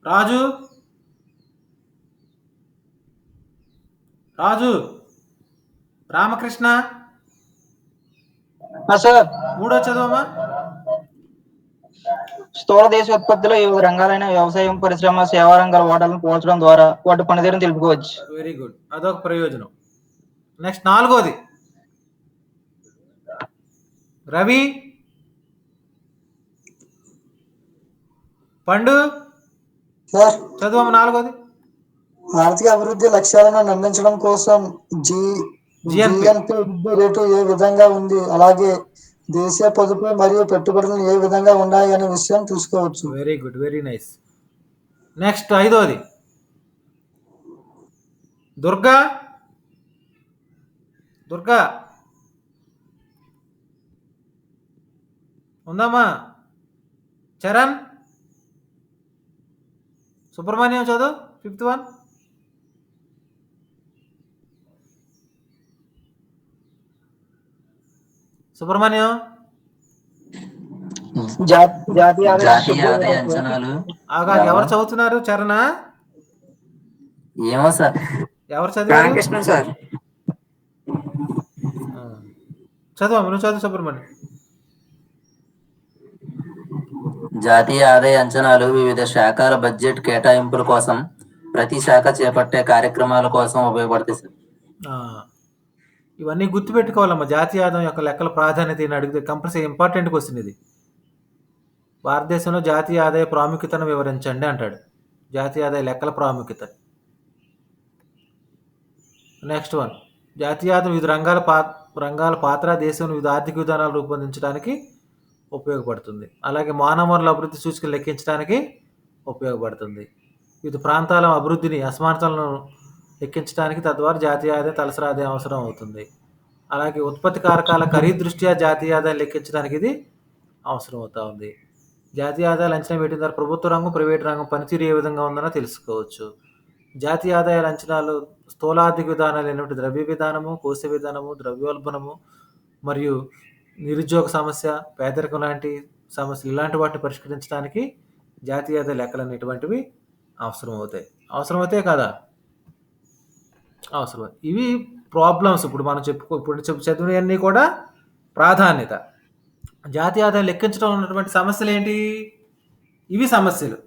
A: రాజు. రాజు. రామకృష్ణ.
C: సార్
A: మూడో చదువమ్మా.
C: స్థూల దేశోత్పత్తిలో వివిధ రంగాలైన వ్యవసాయం, పరిశ్రమ, సేవా రంగాల వాటాలను పోల్చడం ద్వారా వాటి పనితీరును తెలుపుకోవచ్చు.
A: వెరీ గుడ్, అదొక ప్రయోజనం. నెక్స్ట్ నాలుగోది రవి. పండు
I: సార్
A: చదువమ్మ నాలుగోది.
I: ఆర్థిక అభివృద్ధి లక్ష్యాలను నిర్ణయించడం కోసం
A: GNP
I: వృద్ధి రేటు ఏ విధంగా ఉంది, అలాగే దేశీయ పొదుపు మరియు పెట్టుబడులు ఏ విధంగా ఉన్నాయి అనే విషయం చూసుకోవచ్చు.
A: Very good, very nice. Next ఐదోది దుర్గా. దుర్గా ఉందమ్మా. చరణ్. సుబ్రహ్మణ్యం చదువు ఫిఫ్త్ వన్. సుబ్రహ్మణ్యం.
C: జాతీయ
D: జాతీయ ఆదాయ అంచనాలు.
A: ఎవరు చదువుతున్నారు? చరణా?
D: ఏమో సార్.
A: ఎవరు చదివారు?
H: కృష్ణ సార్.
A: చదువు, నువ్వు చదువు సుబ్రహ్మణ్యం.
D: జాతీయ ఆదాయ అంచనాలు వివిధ శాఖల బడ్జెట్ కేటాయింపుల కోసం ప్రతి శాఖ చేపట్టే కార్యక్రమాల కోసం ఉపయోగపడతాయి సార్.
A: ఇవన్నీ గుర్తుపెట్టుకోవాలమ్మా. జాతీయ ఆదాయం యొక్క లెక్కల ప్రాధాన్యత అడిగితే కంపల్సరీ ఇంపార్టెంట్ క్వశ్చన్ ఇది. భారతదేశంలో జాతీయ ఆదాయ ప్రాముఖ్యతను వివరించండి అంటాడు. జాతీయ ఆదాయ లెక్కల ప్రాముఖ్యత. నెక్స్ట్ వన్, జాతీయ ఆదాయం వివిధ రంగాల పాత్ర దేశంలో వివిధ ఆర్థిక విధానాలు రూపొందించడానికి ఉపయోగపడుతుంది. అలాగే మానవ వనరుల అభివృద్ధి సూచికలు లెక్కించడానికి ఉపయోగపడుతుంది. వివిధ ప్రాంతాల అభివృద్ధిని అసమానతలను లెక్కించడానికి తద్వారా జాతీయ ఆదాయం తలసరి ఆదాయం అవసరం అవుతుంది. అలాగే ఉత్పత్తి కారకాల ఖరీదు దృష్ట్యా జాతీయ ఆదాయం లెక్కించడానికి ఇది అవసరం అవుతా ఉంది. జాతీయ ఆదాయాలు అంచనా వేయడం ద్వారా ప్రభుత్వ రంగం, ప్రైవేటు రంగం పనితీరు ఏ విధంగా ఉందనో తెలుసుకోవచ్చు. జాతీయ ఆదాయాల అంచనాలు స్థూలార్థిక విధానాలు అయినటువంటి ద్రవ్య విధానము, కోశ విధానము, ద్రవ్యోల్బణము మరియు నిరుద్యోగ సమస్య, పేదరికం లాంటి సమస్యలు ఇలాంటి వాటిని పరిష్కరించడానికి జాతీయ ఆదాయ లెక్కలు అనేటువంటివి అవసరం అవుతాయి. అవసరమైతే కదా అవసరం. ఇవి ప్రాబ్లమ్స్. ఇప్పుడు మనం చదివినవన్నీ కూడా ప్రాధాన్యత. జాతీయ ఆదాయం లెక్కించడం ఉన్నటువంటి సమస్యలు ఏంటి? ఇవి సమస్యలు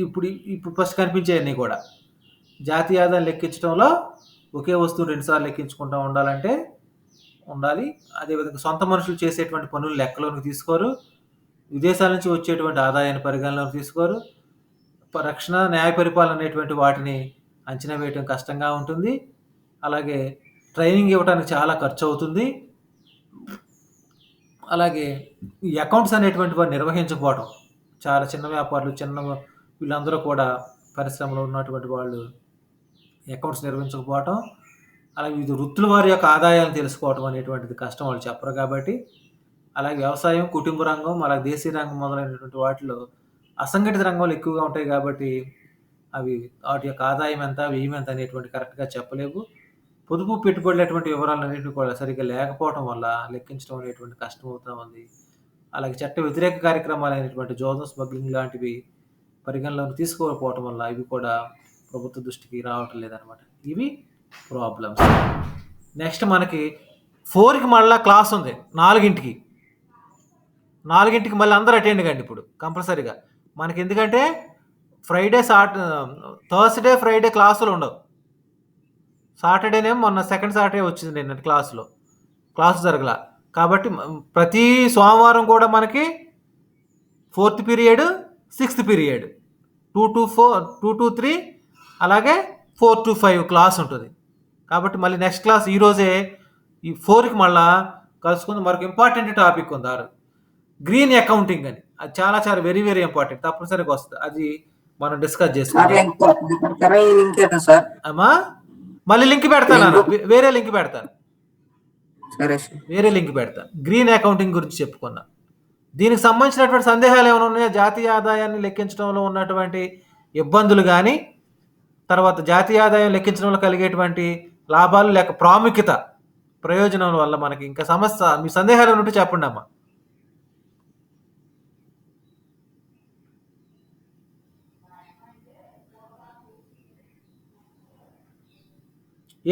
A: ఇప్పుడు ఫస్ట్ కనిపించేవన్నీ కూడా. జాతీయ ఆదాయం లెక్కించడంలో ఒకే వస్తువు 2 సార్లు లెక్కించుకుంటూ ఉండాలి. అదేవిధంగా సొంత మనుషులు చేసేటువంటి పనులు లెక్కలోకి తీసుకోరు. విదేశాల నుంచి వచ్చేటువంటి ఆదాయాన్ని పరిగణలోకి తీసుకోరు. రక్షణ, న్యాయ పరిపాలన అనేటువంటి వాటిని అంచనా వేయటం కష్టంగా ఉంటుంది. అలాగే ట్రైనింగ్ ఇవ్వడానికి చాలా ఖర్చు అవుతుంది. అలాగే ఈ అకౌంట్స్ అనేటువంటివి నిర్వహించకపోవడం, చాలా చిన్న వ్యాపారులు, వీళ్ళందరూ కూడా పరిశ్రమలో ఉన్నటువంటి వాళ్ళు అకౌంట్స్ నిర్వహించకపోవటం, అలాగే వివిధ వృత్తుల వారి యొక్క ఆదాయాలను తెలుసుకోవటం అనేటువంటిది కష్టం, వాళ్ళు చెప్పరు కాబట్టి. అలాగే వ్యవసాయం, కుటుంబ రంగం, అలాగే దేశీయ రంగం మొదలైనటువంటి వాటిలో అసంఘటిత రంగాలు ఎక్కువగా ఉంటాయి కాబట్టి అవి వాటి యొక్క ఆదాయం ఎంత, వ్యయం ఎంత అనేటువంటి కరెక్ట్గా చెప్పలేవు. పొదుపు పెట్టుబడులటువంటి వివరాలన్నింటినీ కూడా సరిగ్గా లేకపోవడం వల్ల లెక్కించడం అనేటువంటి కష్టం అవుతా ఉంది. అలాగే చట్ట వ్యతిరేక కార్యక్రమాలు అయినటువంటి జోదం, స్మగ్లింగ్ లాంటివి పరిగణలోకి తీసుకోకపోవటం వల్ల ఇవి కూడా ప్రభుత్వ దృష్టికి రావటం లేదనమాట. ఇవి ప్రాబ్లమ్స్. నెక్స్ట్ మనకి 4కి మళ్ళీ క్లాస్ ఉంది, 4కి మళ్ళీ అందరూ అటెండ్ కండి ఇప్పుడు కంపల్సరీగా. మనకి ఎందుకంటే థర్స్డే ఫ్రైడే క్లాసులు ఉండవు. సాటర్డేనేమో మొన్న సెకండ్ సాటర్డే వచ్చింది నిన్నటి క్లాసు జరగల. కాబట్టి ప్రతి సోమవారం కూడా మనకి 4th period, 6th period 2 to 4, 2 to 3, అలాగే 4 to 5 క్లాస్ ఉంటుంది. కాబట్టి మళ్ళీ నెక్స్ట్ క్లాస్ ఈరోజే ఈ 4కి మళ్ళా కలుసుకుంది. మరొక ఇంపార్టెంట్ టాపిక్ ఉంది, గ్రీన్ అకౌంటింగ్ అని. అది చాలా చాలా వెరీ వెరీ ఇంపార్టెంట్, తప్పనిసరిగా వస్తుంది. అది మనం డిస్కస్ చేసుకుంటాం. అమ్మా మళ్ళీ లింక్ పెడతాను, వేరే లింక్ పెడతాను. గ్రీన్ అకౌంటింగ్ గురించి చెప్పుకున్నా. దీనికి సంబంధించినటువంటి సందేహాలు ఏమైనా ఉన్నాయో, జాతీయ ఆదాయాన్ని లెక్కించడంలో ఉన్నటువంటి ఇబ్బందులు కానీ, తర్వాత జాతీయ ఆదాయం లెక్కించడంలో కలిగేటువంటి లాభాలు లేక ప్రాముఖ్యత, ప్రయోజనం వల్ల మనకి ఇంకా సమస్య, మీ సందేహాలు ఉంటే చెప్పండి అమ్మా.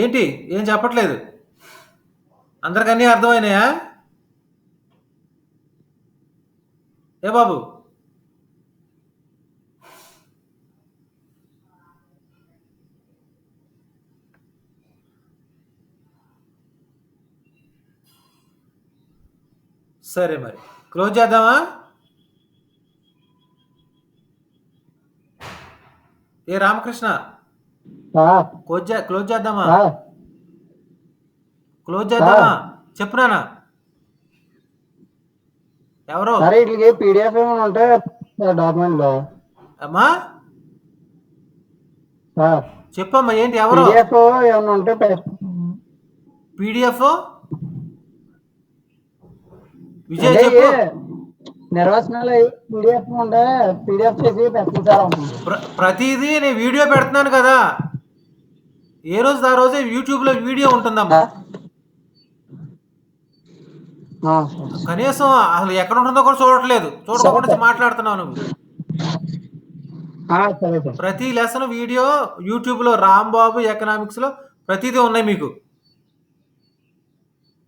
A: ఏంటి ఏం చెప్పట్లేదు? అందరికన్నీ అర్థమైనాయా? ఏ బాబు, సరే మరి క్లోజ్ చేద్దామా? ఏ రామకృష్ణ, క్లోజ్ చేద్దామా? చెప్పునా? ఎవరు
I: పీడిఎఫ్ ఏమైనా ఉంటే డాక్యుమెంట్ లో
A: అమ్మా చెప్పమ్మా, ఏంటి ఎవరు?
I: ఏమైనా ఉంటే
A: పీడిఎఫ్ విజయ్ చెప్పు.
I: నిర్వచనాలు పీడిఎఫ్ ఉంటే పీడిఎఫ్ చేసి
A: ప్రతిదీ నేను వీడియో పెడుతున్నాను కదా, ఏ రోజు ఆ రోజే యూట్యూబ్ లో వీడియో ఉంటుందమ్మా. కనీసం అసలు ఎక్కడ ఉంటుందో కూడా చూడకుండా మాట్లాడుతున్నావు నువ్వు. ప్రతి లెసన్ వీడియో యూట్యూబ్ లో రాంబాబు ఎకనామిక్స్ లో ప్రతిదీ ఉన్నాయి, మీకు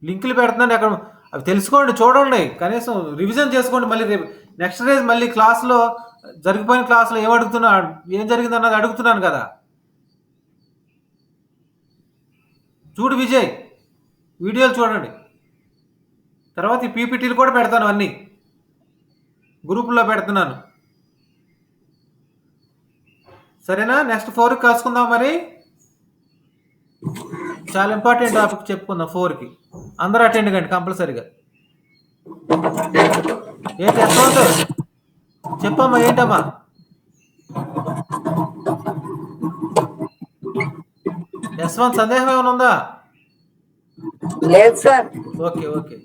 A: లింకులు పెడుతున్నాను. అక్కడ అవి తెలుసుకోండి, చూడండి, కనీసం రివిజన్ చేసుకోండి. మళ్ళీ రేపు నెక్స్ట్ డేస్ మళ్ళీ క్లాస్లో జరిగిపోయిన క్లాస్లో ఏం జరిగింది అన్నది అడుగుతున్నాను కదా. చూడు విజయ్, వీడియోలు చూడండి. తర్వాత ఈ పీపీటీలు కూడా పెడతాను, అన్నీ గ్రూపుల్లో పెడుతున్నాను. సరేనా? నెక్స్ట్ 4కి కలుసుకుందాం. మరి చాలా ఇంపార్టెంట్ టాపిక్ చెప్పుకుందాం 4కి. అందరూ అటెండ్ కండి కంపల్సరీగా. ఏంటి యశ్వంత్ చెప్పమ్మా, ఏంటమ్మా? యశ్వంత్ సందేహం ఏమైనా ఉందా?
H: లేదు సార్.
A: ఓకే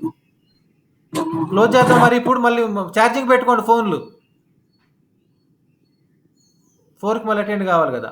A: క్లోజ్ చేద్దాం. మరి ఇప్పుడు మళ్ళీ ఛార్జింగ్ పెట్టుకోండి ఫోన్లు, 4కి మళ్ళీ అటెండ్ కావాలి కదా.